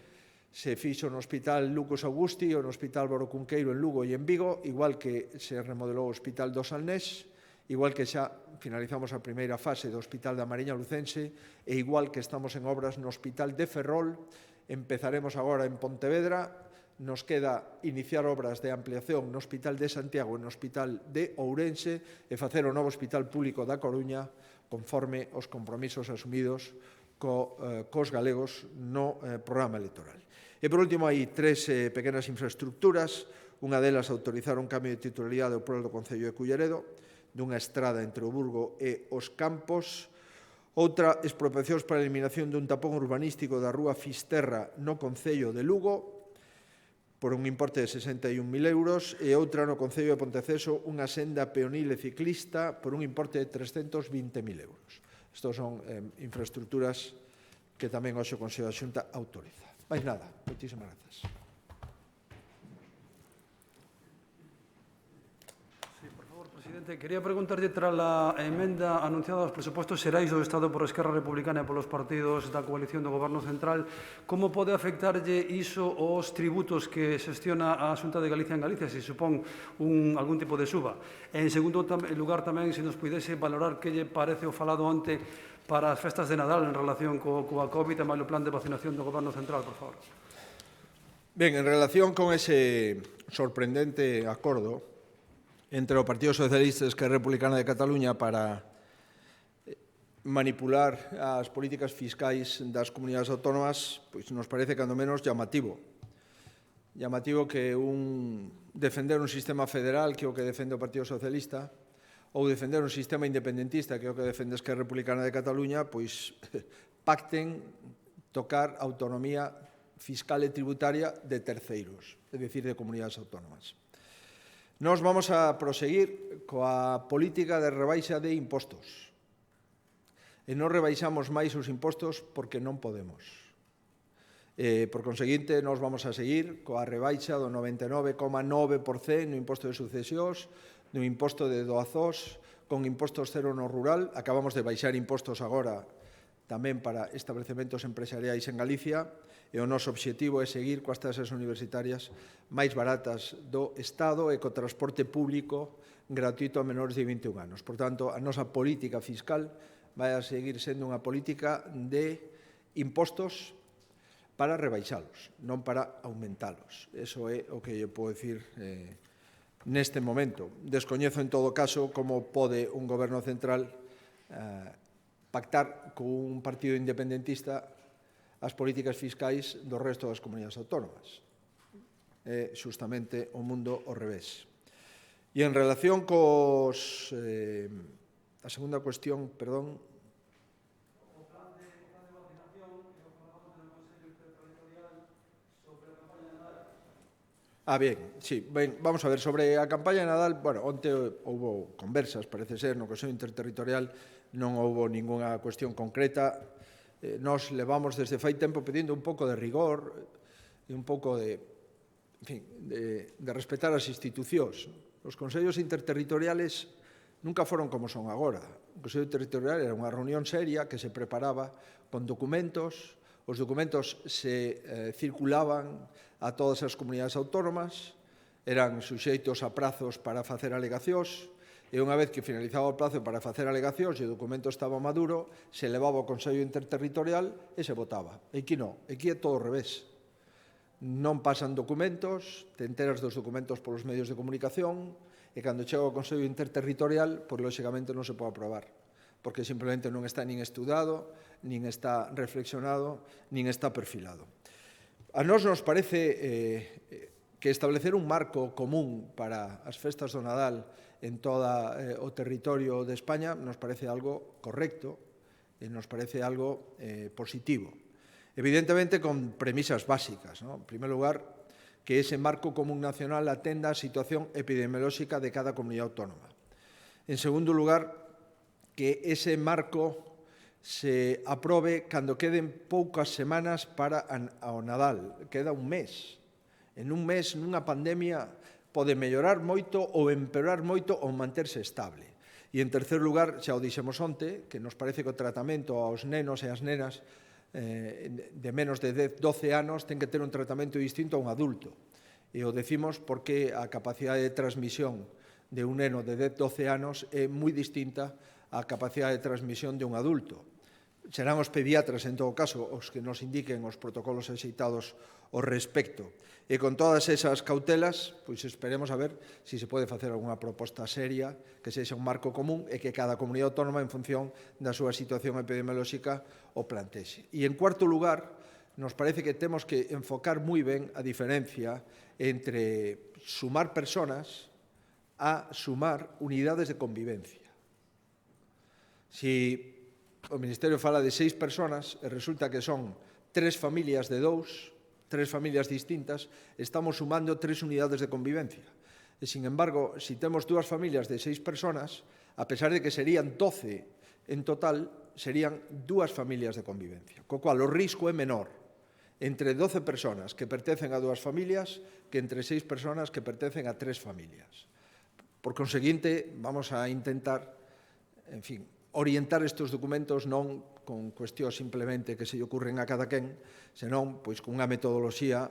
se fixo no Hospital Lucas Augusti ou no Hospital Boro Cunqueiro en Lugo e en Vigo, igual que se remodelou o Hospital do Salnés, igual que xa finalizamos a primeira fase do Hospital da Mariña Lucense e igual que estamos en obras no Hospital de Ferrol, empezaremos agora en Pontevedra, nos queda iniciar obras de ampliación no Hospital de Santiago e no Hospital de Ourense e facer o novo Hospital Público da Coruña conforme os compromisos asumidos cos galegos no programa electoral. E, por último, hai 3 pequenas infraestructuras. Unha delas, autorizar un cambio de titularidade ao pueblo do Concello de Culleredo. dunha estrada entre o Burgo e os Campos. Outra, expropiacións para a eliminación dun tapón urbanístico da rúa Fisterra no Concello de Lugo, por un importe de 61.000 euros, e outra no Concello de Ponteceso, unha senda peonil e ciclista por un importe de 320.000 euros. Estos son infraestructuras que tamén hoxe o Consello da Xunta autoriza. Mais nada, moitísimas grazas. Sí, por favor, presidente, quería preguntarlle tras a emenda anunciada aos presupostos xerais do Estado por Esquerra Republicana e polos partidos da coalición do Goberno Central, como pode afectarlle iso aos tributos que xestiona a Xunta de Galicia en Galicia, se supón algún tipo de suba? En segundo lugar, tamén, se nos puidese valorar que lle parece o falado onte para as festas de Nadal en relación coa COVID e máis o plan de vacinación do Goberno Central, por favor. Ben, en relación con ese sorprendente acordo entre o Partido Socialista e Esquerra Republicana de Cataluña para manipular as políticas fiscais das comunidades autónomas, pois nos parece cando menos llamativo. Llamativo que defender un sistema federal, que é o que defende o Partido Socialista, ou defender un sistema independentista, que é o que defende a Esquerra Republicana de Cataluña, pois pacten tocar autonomía fiscal e tributaria de terceiros, é dicir, de comunidades autónomas. Nós vamos a proseguir coa política de rebaixa de impostos. E non rebaixamos máis os impostos porque non podemos. Por conseguinte, nós vamos a seguir coa rebaixa do 99,9% no imposto de sucesións, no imposto de doazós, con impostos cero no rural. Acabamos de baixar impostos agora tamén para establecementos empresariais en Galicia, e o noso obxectivo é seguir coas tasas universitarias máis baratas do Estado e co transporte público gratuito a menores de 21 anos. Por tanto, a nosa política fiscal vai a seguir sendo unha política de impostos para rebaixalos, non para aumentalos. Eso é o que eu podo dicir neste momento. Descoñezo, en todo caso, como pode un goberno central pactar con un partido independentista as políticas fiscais do resto das comunidades autónomas. É xustamente o mundo ao revés. E en relación cos... a segunda cuestión, perdón... Ben, sí, ben, vamos a ver, sobre a campaña de Nadal, bueno, onte houbo conversas, parece ser, no Consello Interterritorial non houbo ningunha cuestión concreta. Nós levamos desde fai tempo pedindo un pouco de rigor e un pouco de, en fin, de respetar as institucións. Os consellos interterritoriales nunca foron como son agora. O Consello Interterritorial era unha reunión seria que se preparaba con documentos. Os documentos se circulaban a todas as comunidades autónomas, eran suxeitos a prazos para facer alegacións, e unha vez que finalizaba o prazo para facer alegacións e o documento estaba maduro, se levaba ao Consello Interterritorial e se votaba. E aquí non, aquí é todo ao revés. Non pasan documentos, te enteras dos documentos polos medios de comunicación, e cando chega ao Consello Interterritorial, pois lóxicamente non se pode aprobar, porque simplemente non está nin estudado, nin está reflexionado, nin está perfilado. A nós nos parece que establecer un marco común para as festas do Nadal en todo o territorio de España nos parece algo correcto e nos parece algo positivo. Evidentemente con premisas básicas, ¿no? En primer lugar, que ese marco común nacional atenda a situación epidemiolóxica de cada comunidade autónoma. En segundo lugar, que ese marco se aprobe cando queden poucas semanas para o Nadal. Queda un mes. En un mes, nunha pandemia, pode mellorar moito ou empeorar moito ou manterse estable. E, en terceiro lugar, xa o dixemos onte, que nos parece que o tratamento aos nenos e as nenas de menos de 10, 12 anos ten que ter un tratamento distinto a un adulto. E o decimos porque a capacidade de transmisión de un neno de 10, 12 anos é moi distinta á capacidade de transmisión de un adulto. Serán os pediatras, en todo caso, os que nos indiquen os protocolos axeitados ao respecto. E con todas esas cautelas, pois esperemos a ver se se pode facer algunha proposta seria, que sexa un marco común e que cada comunidade autónoma, en función da súa situación epidemiolóxica, o plantexe. E, en cuarto lugar, nos parece que temos que enfocar moi ben a diferencia entre sumar personas a sumar unidades de convivencia. Si o Ministerio fala de 6 persoas e resulta que son 3 familias de 2, 3 familias distintas, estamos sumando 3 unidades de convivencia. E, sin embargo, si temos 2 familias de 6 persoas, a pesar de que serían 12 en total, serían 2 familias de convivencia. Co cual, o risco é menor entre 12 persoas que pertencen a 2 familias que entre 6 persoas que pertencen a 3 familias. Por conseguinte, vamos a intentar, en fin, orientar estes documentos non con cuestións simplemente que se lle ocurren a cada quen, senón pois cunha metodoloxía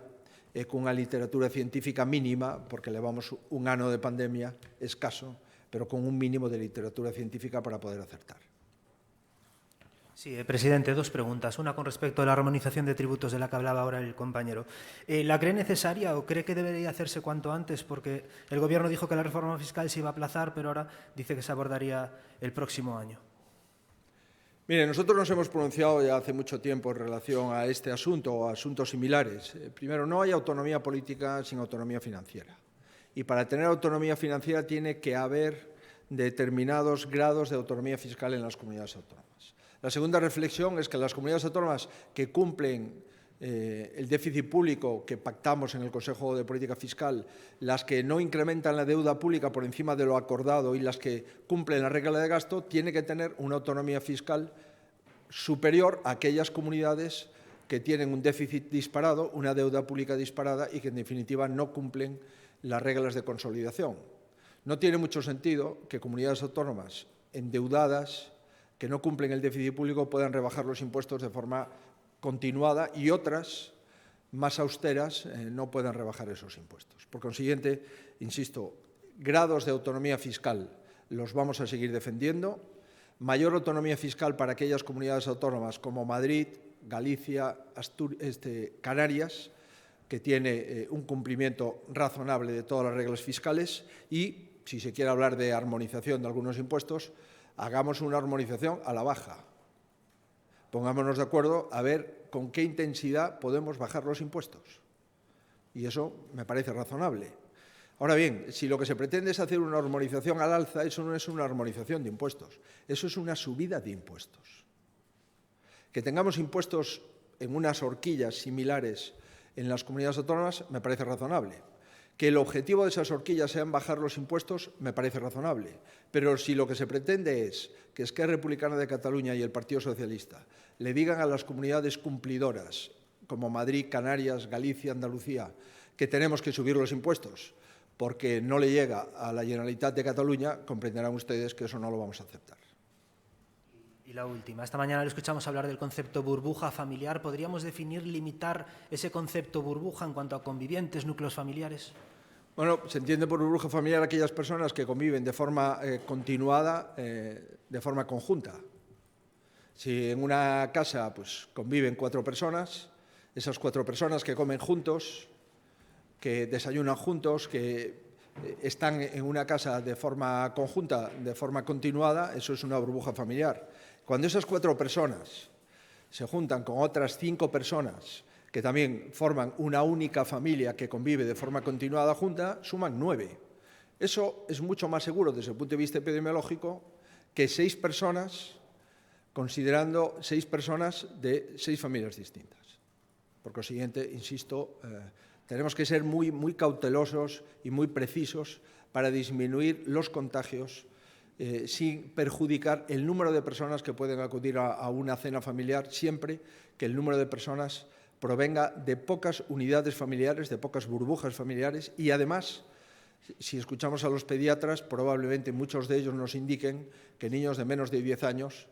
e cunha literatura científica mínima, porque levamos un ano de pandemia escaso, pero con un mínimo de literatura científica para poder acertar. Sí, presidente, 2 preguntas. Una con respecto a la armonización de tributos de la que hablaba ahora el compañero. ¿La cree necesaria o cree que debería hacerse cuanto antes? Porque el Gobierno dijo que la reforma fiscal se iba a aplazar, pero ahora dice que se abordaría el próximo año. Mire, nosotros nos hemos pronunciado ya hace mucho tiempo en relación a este asunto o a asuntos similares. Primero, no hay autonomía política sin autonomía financiera. Y para tener autonomía financiera tiene que haber determinados grados de autonomía fiscal en las comunidades autónomas. La segunda reflexión es que las comunidades autónomas que cumplen el déficit público que pactamos en el Consejo de Política Fiscal, las que no incrementan la deuda pública por encima de lo acordado y las que cumplen la regla de gasto, tienen que tener una autonomía fiscal superior a aquellas comunidades que tienen un déficit disparado, una deuda pública disparada y que en definitiva no cumplen las reglas de consolidación. No tiene mucho sentido que comunidades autónomas endeudadas que no cumplen el déficit público puedan rebajar los impuestos de forma continuada y otras más austeras no puedan rebajar esos impuestos. Por consiguiente, insisto, grados de autonomía fiscal los vamos a seguir defendiendo, mayor autonomía fiscal para aquellas comunidades autónomas como Madrid, Galicia, Canarias, que tiene un cumplimiento razonable de todas las reglas fiscales y, si se quiere hablar de armonización de algunos impuestos, hagamos una armonización a la baja. Pongámonos de acuerdo a ver con qué intensidad podemos bajar los impuestos. Y eso me parece razonable. Ahora bien, si lo que se pretende es hacer una armonización al alza, eso no es una armonización de impuestos, eso es una subida de impuestos. Que tengamos impuestos en unas horquillas similares en las comunidades autónomas me parece razonable. Que el objetivo de esas horquillas sean bajar los impuestos me parece razonable. Pero si lo que se pretende es que Esquerra Republicana de Cataluña y el Partido Socialista le digan a las comunidades cumplidoras, como Madrid, Canarias, Galicia, Andalucía, que tenemos que subir los impuestos porque no le llega a la Generalitat de Cataluña, comprenderán ustedes que eso no lo vamos a aceptar. Y la última. Esta mañana le escuchamos hablar del concepto burbuja familiar. ¿Podríamos definir, limitar ese concepto burbuja en cuanto a convivientes, núcleos familiares? Bueno, se entiende por burbuja familiar aquellas personas que conviven de forma continuada, de forma conjunta. Si en una casa pues, conviven 4 personas, esas 4 personas que comen juntos, que desayunan juntos, que están en una casa de forma conjunta, de forma continuada, eso es una burbuja familiar. Cuando esas 4 personas se juntan con otras 5 personas que también forman una única familia que convive de forma continuada junta, suman 9. Eso es mucho más seguro desde el punto de vista epidemiológico que 6 personas, considerando 6 personas de 6 familias distintas. Por consiguiente, insisto, tenemos que ser muy cautelosos y muy precisos para disminuir los contagios sin perjudicar el número de personas que pueden acudir a una cena familiar, siempre que el número de personas provenga de pocas unidades familiares, de pocas burbujas familiares y, además, si escuchamos a los pediatras, probablemente muchos de ellos nos indiquen que niños de menos de 10 años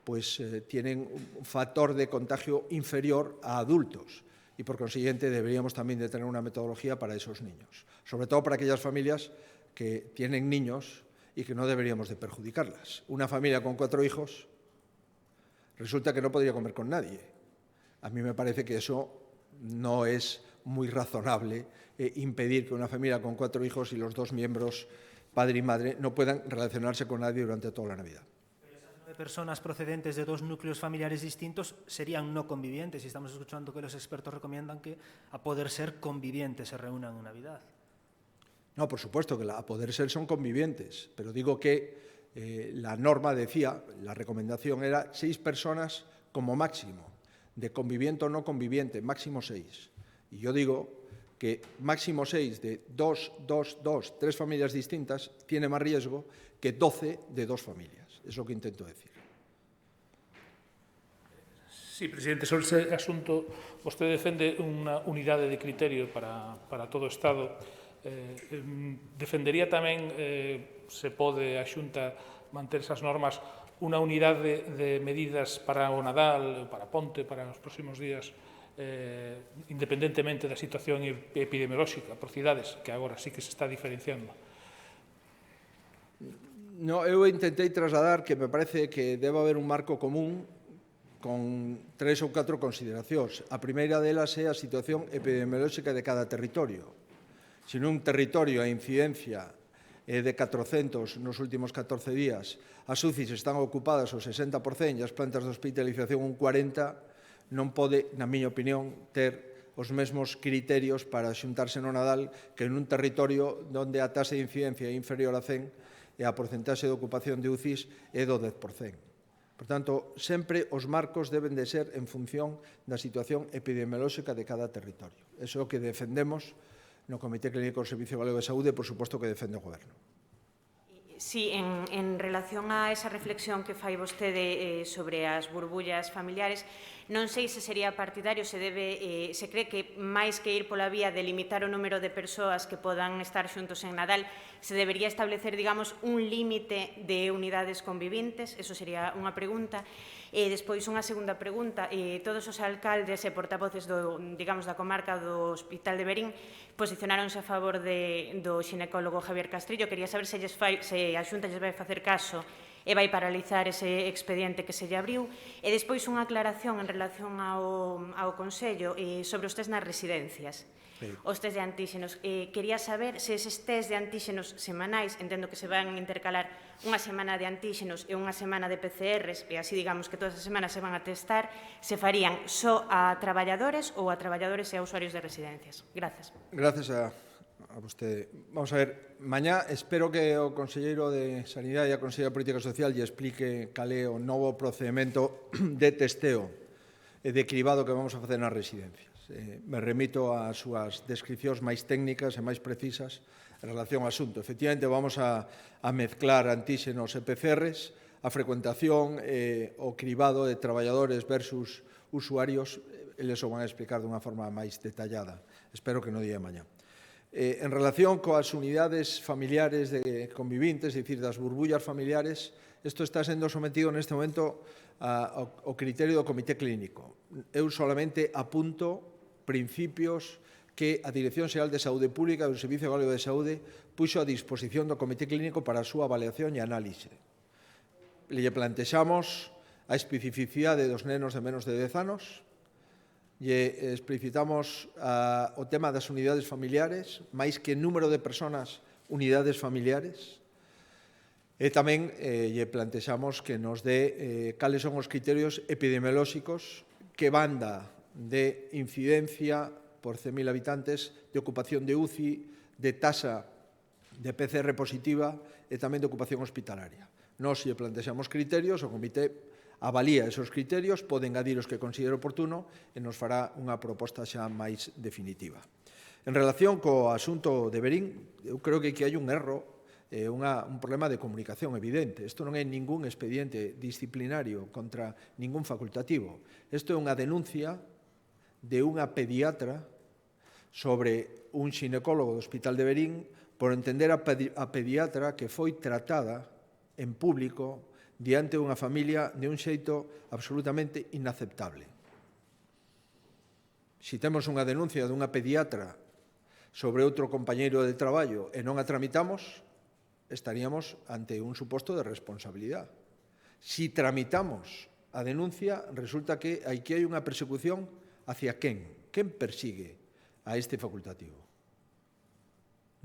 pues, tienen un factor de contagio inferior a adultos y, por consiguiente, deberíamos también de tener una metodología para esos niños, sobre todo para aquellas familias que tienen niños y que no deberíamos de perjudicarlas. Una familia con 4 hijos resulta que no podría comer con nadie. A mí me parece que eso no es muy razonable, impedir que una familia con 4 hijos y los 2 miembros, padre y madre, no puedan relacionarse con nadie durante toda la Navidad. Pero esas 9 personas procedentes de 2 núcleos familiares distintos serían no convivientes y estamos escuchando que los expertos recomiendan que, a poder ser convivientes, se reúnan en Navidad. No, por supuesto que a poder ser son convivientes, pero digo que la norma decía, la recomendación era 6 personas como máximo, de conviviente o no conviviente, máximo 6. Y yo digo que máximo 6 de 2, 2, 2, 3 familias distintas tiene más riesgo que 12 de 2 familias. Es lo que intento decir. Sí, presidente, sobre ese asunto, vostede defende unha unidade de criterio para todo o Estado. Defendería tamén, se pode a Xunta manter esas normas, unha unidade de medidas para o Nadal, para Ponte, para os próximos días, independentemente da situación epidemiolóxica por cidades, que agora sí que se está diferenciando. No, eu intentei trasladar que me parece que debe haber un marco común con 3 ou 4 consideracións. A primeira delas é a situación epidemiolóxica de cada territorio. Se nun territorio a incidencia é de 400 nos últimos 14 días, as UCIs están ocupadas o 60% e as plantas de hospitalización un 40%, non pode, na miña opinión, ter os mesmos criterios para xuntarse no Nadal que nun territorio onde a taxa de incidencia é inferior a 100 e a porcentaxe de ocupación de UCIs é do 10%. Por tanto, sempre os marcos deben de ser en función da situación epidemiolóxica de cada territorio. Eso é o que defendemos no Comité Clínico do Servicio Galego de Saúde e, por suposto, que defende o Goberno. Sí, en relación a esa reflexión que fai vostede sobre as burbullas familiares, non sei se sería partidario, se cree que máis que ir pola vía de limitar o número de persoas que podan estar xuntos en Nadal, se debería establecer, digamos, un límite de unidades convivintes. Eso sería unha pregunta. E despois unha segunda pregunta. Todos os alcaldes e portavoces da comarca do Hospital de Verín posicionáronse a favor do xinecólogo Javier Castrillo. Quería saber se a Xunta lles vai facer caso e vai paralizar ese expediente que se lle abriu. E despois unha aclaración en relación ao Consello sobre os test nas residencias. Sí. Os test de antíxenos. Quería saber se eses test de antíxenos semanais, entendo que se van intercalar unha semana de antíxenos e unha semana de PCRs, e así digamos que todas as semanas se van a testar, se farían só a traballadores ou a traballadores e a usuarios de residencias. Gracias. Gracias a vostede. Vamos a ver, mañá espero que o Conselleiro de Sanidade e a Conselleira de Política Social lle explique cal é o novo procedimento de testeo e de cribado que vamos a facer nas residencias. Me remito ás súas descripcións máis técnicas e máis precisas en relación ao asunto. Efectivamente, vamos a mezclar antíxenos e PCRs, a frecuentación e o cribado de traballadores versus usuarios, eles o van a explicar dunha forma máis detallada. Espero que no día de mañá. En relación coas unidades familiares de convivintes, é dicir, das burbullas familiares, isto está sendo sometido neste momento ao criterio do Comité Clínico. Eu solamente apunto principios que a Dirección Xeral de Saúde Pública do Servicio Galego de Saúde puxo a disposición do Comité Clínico para a súa avaliación e análise. Lle plantexamos a especificidade dos nenos de menos de 10 anos, lle explicitamos o tema das unidades familiares, máis que número de persoas, unidades familiares, e tamén lle plantexamos que nos dé cales son os criterios epidemiolóxicos que banda de incidencia por 100.000 habitantes, de ocupación de UCI, de tasa de PCR positiva e tamén de ocupación hospitalaria. Nós lle plantexamos criterios, o comité avalía esos criterios, pode engadir os que considere oportuno e nos fará unha proposta xa máis definitiva. En relación co asunto de Verín, eu creo que aquí hai un erro, un problema de comunicación evidente. Isto non é ningún expediente disciplinario contra ningún facultativo. Isto é unha denuncia de unha pediatra sobre un xinecólogo do Hospital de Verín por entender a pediatra que foi tratada en público diante dunha familia de un xeito absolutamente inaceptable. Se temos unha denuncia dunha pediatra sobre outro compañeiro de traballo e non a tramitamos, estaríamos ante un suposto de responsabilidade. Si tramitamos a denuncia, resulta que aquí hai unha persecución hacia quen? Quen persigue a este facultativo?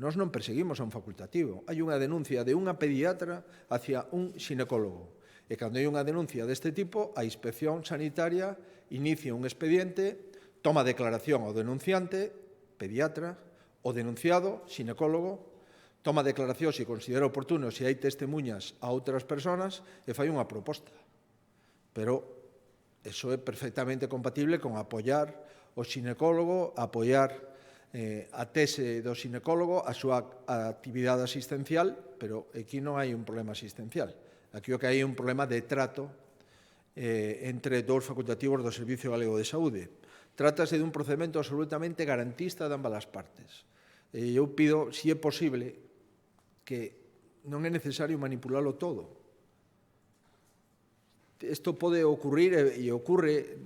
Nós non perseguimos a un facultativo. Hai unha denuncia de unha pediatra hacia un xinecólogo. E cando hai unha denuncia deste tipo, a Inspección Sanitaria inicia un expediente, toma declaración ao denunciante, pediatra, o denunciado, xinecólogo, toma declaración se considera oportuno, se hai testemunhas a outras persoas e fai unha proposta. Pero eso é perfectamente compatible con apoiar o xinecólogo, apoiar a tese do xinecólogo, a súa actividade asistencial, pero aquí non hai un problema asistencial. Aquí o que hai é un problema de trato entre dous facultativos do Servicio Galego de Saúde. Trátase dun procedimento absolutamente garantista de ambas as partes. Eu pido, se é posible, que non é necesario manipulalo todo. Isto pode ocurrir e ocorre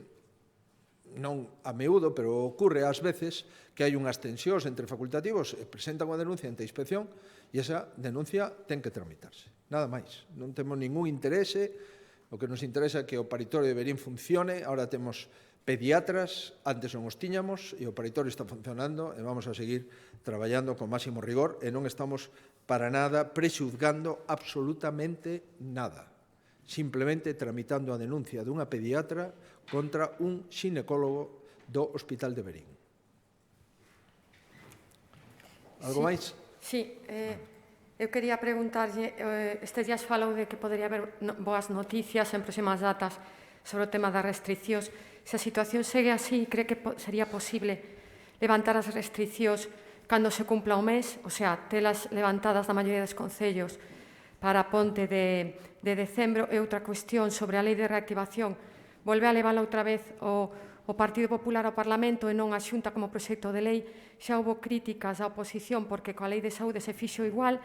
non a meúdo, pero ocorre ás veces que hai unhas tensións entre facultativos e presentan unha denuncia ante a inspección e esa denuncia ten que tramitarse. Nada máis. Non temos ningún interese. O que nos interesa é que o paritorio de Verín funcione. Ahora temos pediatras, antes non os tiñamos e o paritorio está funcionando e vamos a seguir traballando con máximo rigor e non estamos para nada prexuzgando absolutamente nada. Simplemente tramitando a denuncia dunha pediatra contra un xinecólogo do Hospital de Verín. Algo máis? Sí, eu quería preguntarlle, estes días falou de que podería haber boas noticias en próximas datas sobre o tema das restriccións. Se a situación segue así, cree que sería posible levantar as restriccións cando se cumpla o mes, o sea, telas levantadas na maioría dos concellos para a ponte de decembro? E outra cuestión sobre a lei de reactivación, volve a levala outra vez o Partido Popular ao Parlamento e non a Xunta como proxecto de lei. Xa houve críticas á oposición porque coa lei de saúde se fixo igual.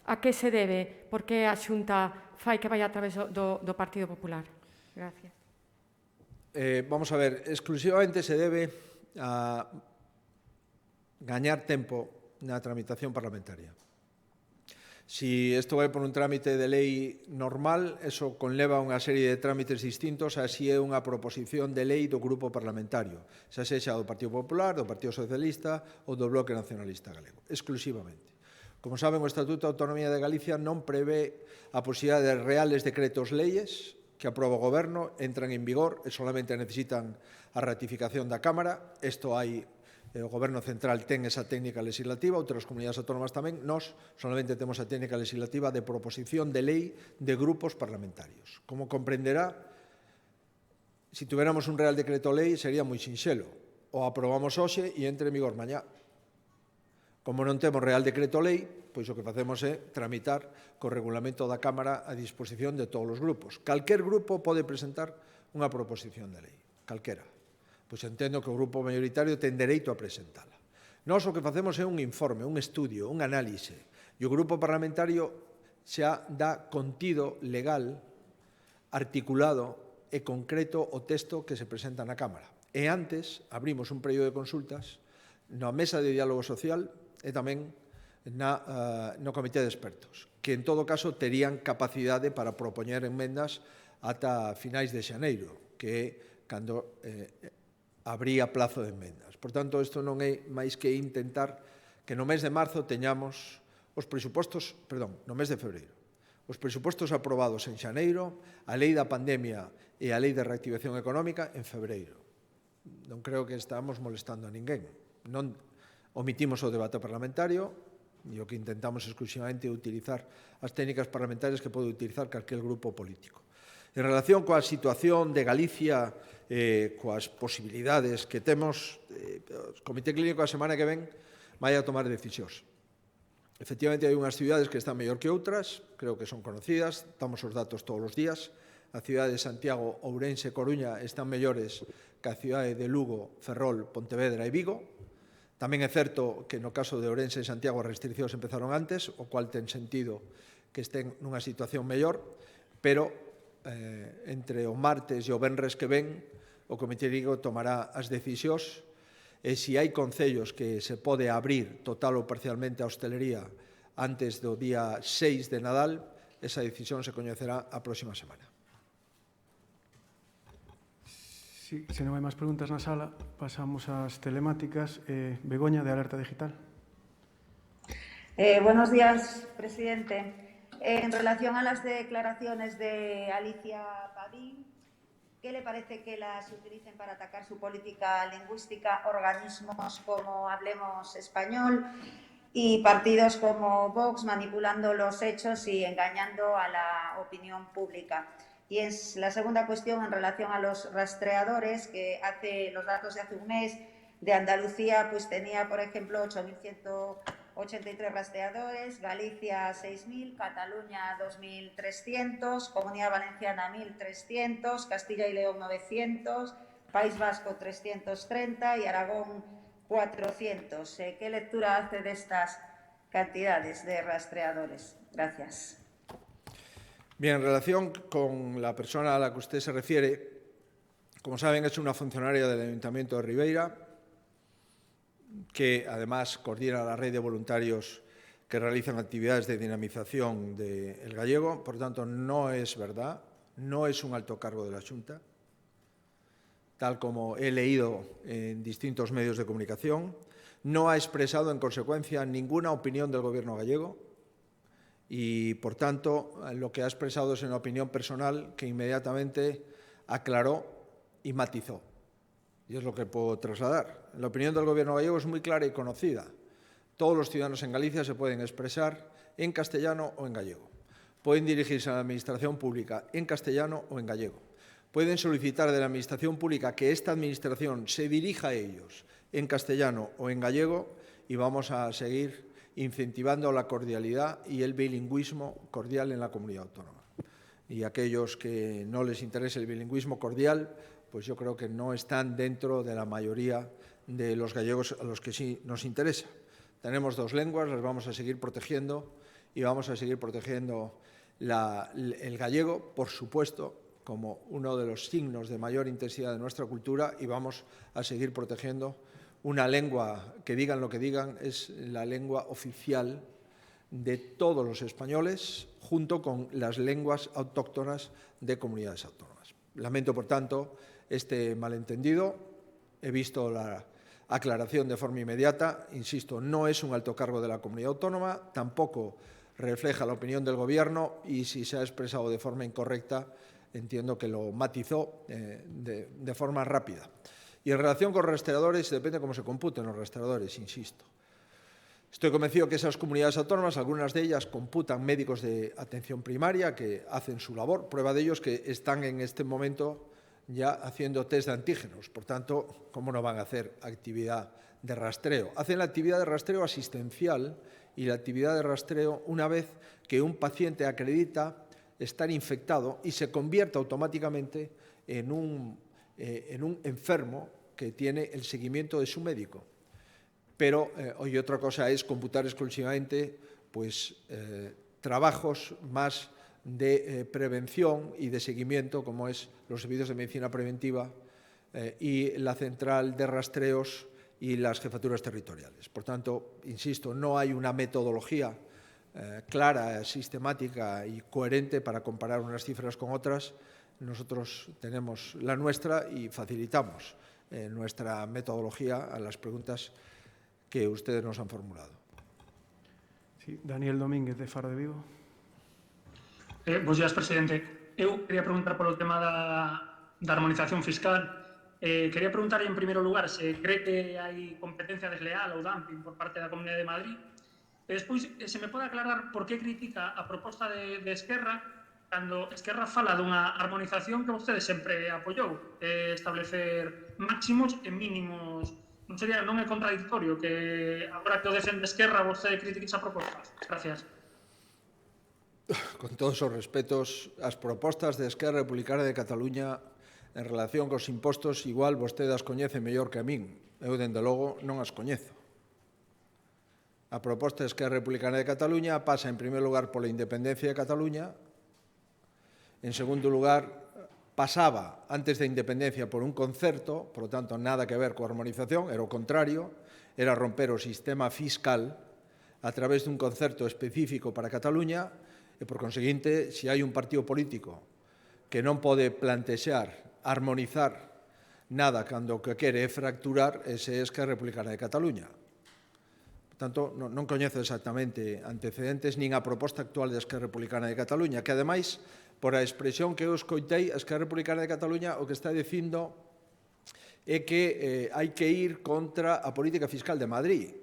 A que se debe? Por que a Xunta fai que vai a través do Partido Popular? Gracias. Vamos a ver, exclusivamente se debe a gañar tempo na tramitación parlamentaria. Si isto vai por un trámite de lei normal, eso conleva unha serie de trámites distintos a si é unha proposición de lei do grupo parlamentario, xa sexa do Partido Popular, do Partido Socialista ou do Bloque Nacionalista Galego, exclusivamente. Como saben, o Estatuto de Autonomía de Galicia non prevé a posibilidade de reales decretos leyes que aproba o Goberno, entran en vigor e solamente necesitan a ratificación da Cámara. Isto hai... O Goberno Central ten esa técnica legislativa, outras comunidades autónomas tamén. Nós solamente temos a técnica legislativa de proposición de lei de grupos parlamentarios. Como comprenderá, se tuviéramos un real decreto lei sería moi sinxelo. O aprobamos hoxe e entre en vigor mañá. Como non temos real decreto lei, pois o que facemos é tramitar co regulamento da Cámara a disposición de todos os grupos. Calquer grupo pode presentar unha proposición de lei, calquera. Pois entendo que o grupo maioritario ten dereito a presentala. Nós o que facemos é un informe, un estudio, un análise, e o grupo parlamentario xa dá contido legal, articulado e concreto o texto que se presenta na Cámara. E antes abrimos un período de consultas na Mesa de Diálogo Social e tamén no Comité de Expertos, que en todo caso terían capacidade para propoñer enmendas ata finais de xaneiro, que é cando habría plazo de enmendas. Por tanto, isto non é máis que intentar que no mes de marzo teñamos os presupostos, no mes de febreiro, os presupostos aprobados en xaneiro, a lei da pandemia e a lei de reactivación económica en febreiro. Non creo que estamos molestando a ninguén. Non omitimos o debate parlamentario e o que intentamos exclusivamente é utilizar as técnicas parlamentarias que pode utilizar calquer grupo político. En relación coa situación de Galicia, coas posibilidades que temos, o Comité Clínico a semana que ven vai a tomar decisións. Efectivamente, hai unhas cidades que están mellor que outras, creo que son conocidas, damos os datos todos os días. A cidade de Santiago, Ourense e Coruña están mellores que a cidade de Lugo, Ferrol, Pontevedra e Vigo. Tamén é certo que no caso de Ourense e Santiago as restriccións empezaron antes, o cual ten sentido que estén nunha situación mellor, pero entre o martes e o venres que ven, o Comité Clínico tomará as decisións e se hai concellos que se pode abrir total ou parcialmente a hostelería antes do día 6 de Nadal, esa decisión se coñecerá a próxima semana. Sí, se non hai máis preguntas na sala, pasamos ás telemáticas. Begoña, de Alerta Digital. Buenos días, presidente. En relación a las declaraciones de Alicia Padín, ¿qué le parece que las utilicen para atacar su política lingüística organismos como Hablemos Español y partidos como Vox manipulando los hechos y engañando a la opinión pública. Y es la segunda cuestión en relación a los rastreadores, que los datos de hace un mes de Andalucía pues tenía, por ejemplo, 8.183 rastreadores, Galicia 6.000, Cataluña 2.300, Comunidad Valenciana 1.300, Castilla y León 900, País Vasco 330 y Aragón 400. ¿Qué lectura hace de estas cantidades de rastreadores? Gracias. Bien, en relación con la persona a la que usted se refiere, como saben, es una funcionaria del Ayuntamiento de Ribeira, que además coordina la red de voluntarios que realizan actividades de dinamización del gallego. Por tanto, no es verdad, no es un alto cargo de la Xunta, tal como he leído en distintos medios de comunicación. No ha expresado, en consecuencia, ninguna opinión del Gobierno gallego y, por tanto, lo que ha expresado es una opinión personal que inmediatamente aclaró y matizó. Y es lo que puedo trasladar. La opinión del Gobierno gallego es muy clara y conocida. Todos los ciudadanos en Galicia se pueden expresar en castellano o en gallego. Pueden dirigirse a la Administración Pública en castellano o en gallego. Pueden solicitar de la Administración Pública que esta Administración se dirija a ellos en castellano o en gallego y vamos a seguir incentivando la cordialidad y el bilingüismo cordial en la comunidad autónoma. Y aquellos que no les interese el bilingüismo cordial, pues yo creo que no están dentro de la mayoría de los gallegos a los que sí nos interesa. Tenemos dos lenguas, las vamos a seguir protegiendo y vamos a seguir protegiendo el gallego, por supuesto, como uno de los signos de mayor intensidad de nuestra cultura, y vamos a seguir protegiendo una lengua que, digan lo que digan, es la lengua oficial de todos los españoles, junto con las lenguas autóctonas de comunidades autónomas. Lamento, por tanto, este malentendido. He visto la aclaración de forma inmediata. Insisto, no es un alto cargo de la comunidad autónoma, tampoco refleja la opinión del Gobierno y si se ha expresado de forma incorrecta, entiendo que lo matizó de forma rápida. Y en relación con rastreadores, depende cómo se computen los rastreadores, insisto. Estoy convencido que esas comunidades autónomas, algunas de ellas computan médicos de atención primaria que hacen su labor. Prueba de ello es que están en este momento ya haciendo test de antígenos. Por tanto, ¿cómo no van a hacer actividad de rastreo? Hacen la actividad de rastreo asistencial y la actividad de rastreo una vez que un paciente acredita estar infectado y se convierte automáticamente en un enfermo que tiene el seguimiento de su médico. Pero hoy otra cosa es computar exclusivamente trabajos más de prevención y de seguimiento, como es los servicios de medicina preventiva y la central de rastreos y las jefaturas territoriales. Por tanto, insisto, no hay una metodología clara, sistemática y coherente para comparar unas cifras con otras. Nosotros tenemos la nuestra y facilitamos nuestra metodología a las preguntas que ustedes nos han formulado. Sí, Daniel Domínguez, de Faro de Vigo. Bos días, presidente. Eu quería preguntar polo tema da harmonización fiscal. Quería preguntar, en primeiro lugar, se cree que hai competencia desleal ou dumping por parte da Comunidade de Madrid. E despois, se me pode aclarar por que critica a proposta de Esquerra cando Esquerra fala dunha harmonización que vostede sempre apoiou, establecer máximos e mínimos. Non é contradictorio que agora que o defende Esquerra vostede critique esa proposta? Gracias. Con todos os respetos, as propostas de Esquerra Republicana de Cataluña en relación cos impostos, igual vostede as coñece mellor que a min. Eu, dende logo, non as coñezo. A proposta de Esquerra Republicana de Cataluña pasa, en primer lugar, pola independencia de Cataluña. En segundo lugar, pasaba, antes da independencia, por un concerto, por lo tanto, nada que ver coa harmonización, era o contrario, era romper o sistema fiscal a través dun concerto específico para Cataluña e, por conseguinte, se hai un partido político que non pode plantexar, armonizar nada cando o que quere é fracturar, ese é Esquerra Republicana de Cataluña. Por tanto, non coñezo exactamente antecedentes nin a proposta actual de Esquerra Republicana de Cataluña, que, ademais, por a expresión que eu escoitei, a Esquerra Republicana de Cataluña o que está dicindo é que hai que ir contra a política fiscal de Madrid.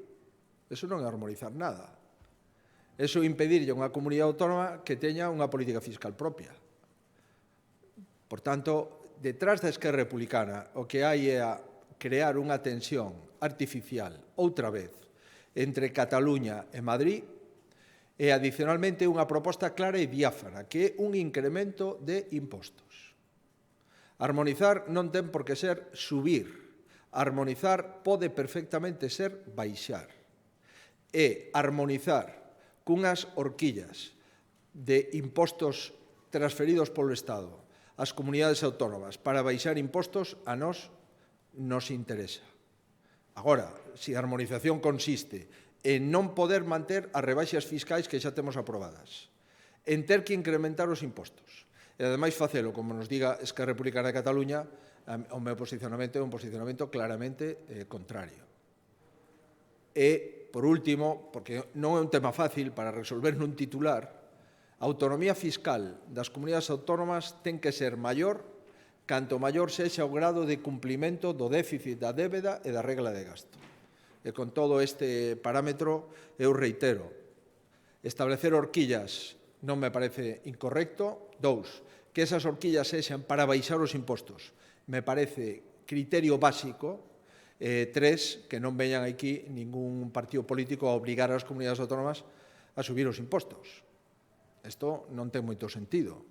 Eso non é armonizar nada. Eso é impedirlle a unha comunidade autónoma que teña unha política fiscal propia. Por tanto, detrás da Esquerra Republicana, o que hai é a crear unha tensión artificial, outra vez, entre Cataluña e Madrid, e adicionalmente unha proposta clara e diáfana, que é un incremento de impostos. Armonizar non ten por que ser subir. Armonizar pode perfectamente ser baixar. E armonizar cunhas horquillas de impostos transferidos polo Estado ás comunidades autónomas para baixar impostos a nós nos interesa. Agora, se a armonización consiste en non poder manter as rebaixas fiscais que xa temos aprobadas, en ter que incrementar os impostos, e ademais facelo, como nos diga Esquerra Republicana de Cataluña, o meu posicionamento é un posicionamento claramente contrario. E, por último, porque non é un tema fácil para resolver nun titular, a autonomía fiscal das comunidades autónomas ten que ser maior canto maior sexa o grado de cumplimento do déficit da débeda e da regla de gasto. E con todo este parámetro, eu reitero, establecer horquillas non me parece incorrecto. 2, que esas horquillas sexan para baixar os impostos, me parece criterio básico. 3, que non veñan aquí ningún partido político a obrigar ás comunidades autónomas a subir os impostos. Isto non ten moito sentido,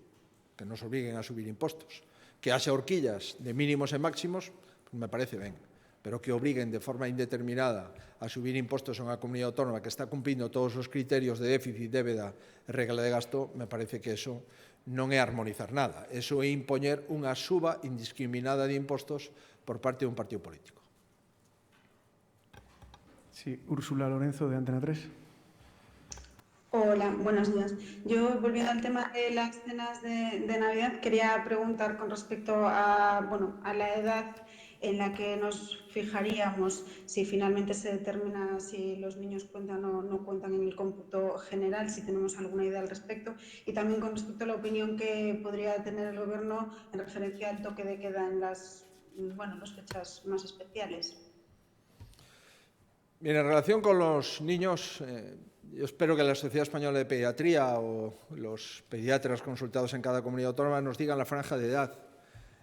que nos obliguen a subir impostos. Que haxa horquillas de mínimos e máximos, me parece ben, pero que obliguen de forma indeterminada a subir impostos a unha comunidade autónoma que está cumplindo todos os criterios de déficit, débeda e regla de gasto, me parece que eso non é armonizar nada. Eso é impoñer unha suba indiscriminada de impostos por parte dun partido político. Sí, Úrsula Lorenzo, de Antena 3. Hola, buenos días. Yo, volviendo al tema de las cenas de Navidad, quería preguntar con respecto a la edad en la que nos fijaríamos si finalmente se determina si los niños cuentan o no cuentan en el cómputo general, si tenemos alguna idea al respecto, y también con respecto a la opinión que podría tener el Gobierno en referencia al toque de queda en las fechas más especiales. Bien, en relación con los niños, yo espero que la Sociedad Española de Pediatría o los pediatras consultados en cada comunidad autónoma nos digan la franja de edad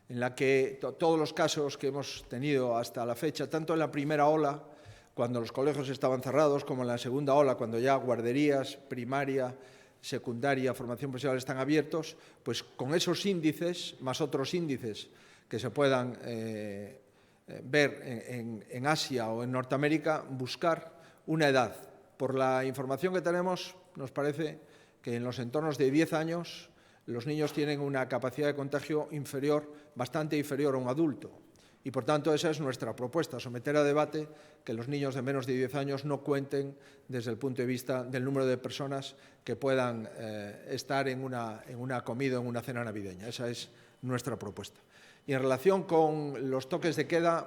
en la que todos los casos que hemos tenido hasta la fecha, tanto en la primera ola, cuando los colegios estaban cerrados, como en la segunda ola, cuando ya guarderías, primaria, secundaria, formación profesional están abiertos, pues con esos índices, más otros índices que se puedan ver en Asia o en Norteamérica, buscar una edad. Por la información que tenemos, nos parece que en los entornos de 10 años los niños tienen una capacidad de contagio bastante inferior a un adulto. Y, por tanto, esa es nuestra propuesta, someter a debate que los niños de menos de 10 años no cuenten desde el punto de vista del número de personas que puedan estar en una comida o en una cena navideña. Esa es nuestra propuesta. Y en relación con los toques de queda,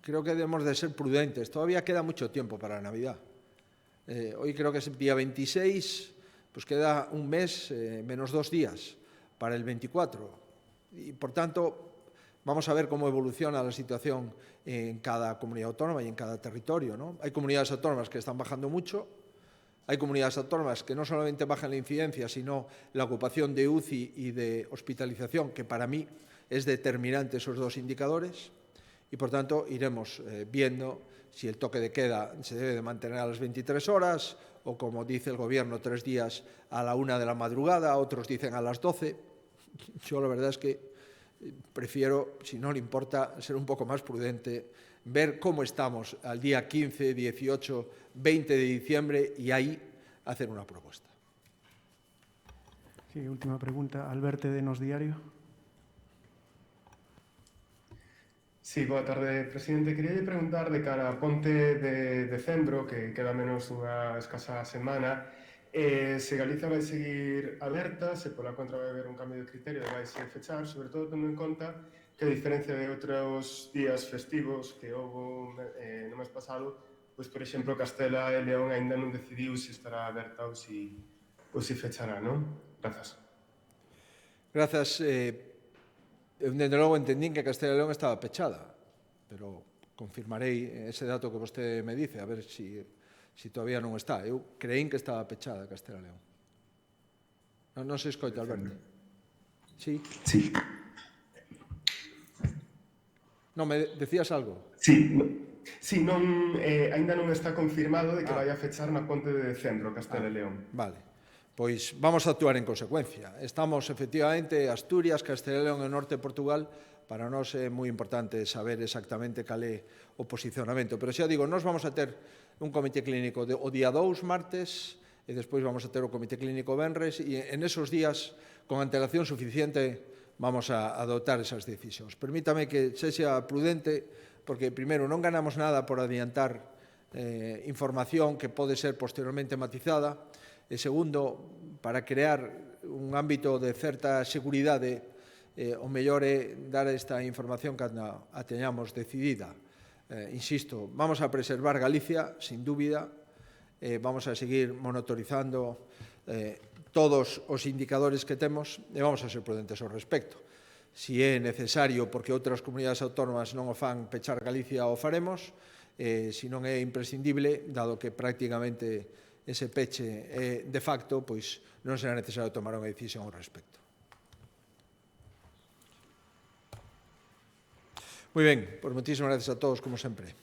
creo que debemos de ser prudentes. Todavía queda mucho tiempo para la Navidad. Hoy creo que es el día 26, pues queda un mes menos 2 días para el 24. Y, por tanto, vamos a ver cómo evoluciona la situación en cada comunidad autónoma y en cada territorio, ¿no? Hay comunidades autónomas que están bajando mucho, hay comunidades autónomas que no solamente bajan la incidencia, sino la ocupación de UCI y de hospitalización, que para mí es determinante esos dos indicadores, y por tanto iremos viendo si el toque de queda se debe de mantener a las 23 horas o, como dice el Gobierno, 3 días a la 1 de la madrugada, otros dicen a las 12. Yo la verdad es que prefiero, si no le importa, ser un poco más prudente, ver cómo estamos al día 15, 18, 20 de diciembre y ahí hacer una propuesta. Sí, última pregunta. Alberto, de Nos Diario. Sí, boa tarde, presidente. Quería preguntar de cara a ponte de decembro, que queda menos unha escasa semana, se Galiza vai seguir alerta, se pola contra vai haber un cambio de criterio, vai se fechar, sobre todo tendo en conta que a diferencia de outros días festivos que houve no mes pasado, pois, por exemplo, Castela e León ainda non decidiu se estará aberta ou se fechará, non? Grazas. Grazas. Desde logo entendín que Castela e León estaba pechada, pero confirmarei ese dato que vostede me dice, a ver se si todavía non está. Eu creín que estaba pechada Castela e León. Non se escoita, Alberto. Sí? Sí. Non, me decías algo? Sí, aínda non está confirmado de que vai a fechar na ponte de decembro, Castela e León. Vale. Pois vamos a actuar en consecuencia. Estamos, efectivamente, Asturias, Castela e León e Norte de Portugal. Para nós é moi importante saber exactamente cal é o posicionamento. Pero xa digo, nós vamos a ter un comité clínico o día 2, martes, e despois vamos a ter o comité clínico venres, e en esos días, con antelación suficiente, vamos a adoptar esas decisións. Permítame que sexa prudente, porque, primeiro, non ganamos nada por adiantar información que pode ser posteriormente matizada, e, segundo, para crear un ámbito de certa seguridade, o mellor é dar esta información cando a teñamos decidida. Insisto, vamos a preservar Galicia, sin dúbida, vamos a seguir monitorizando todos os indicadores que temos e vamos a ser prudentes ao respecto. Si é necesario, porque outras comunidades autónomas non o fan, pechar Galicia, o faremos. Si non é imprescindible, dado que prácticamente ese peche é de facto, pois non será necesario tomar unha decisión ao respecto. Moi ben, pois moitísimas gracias a todos, como sempre.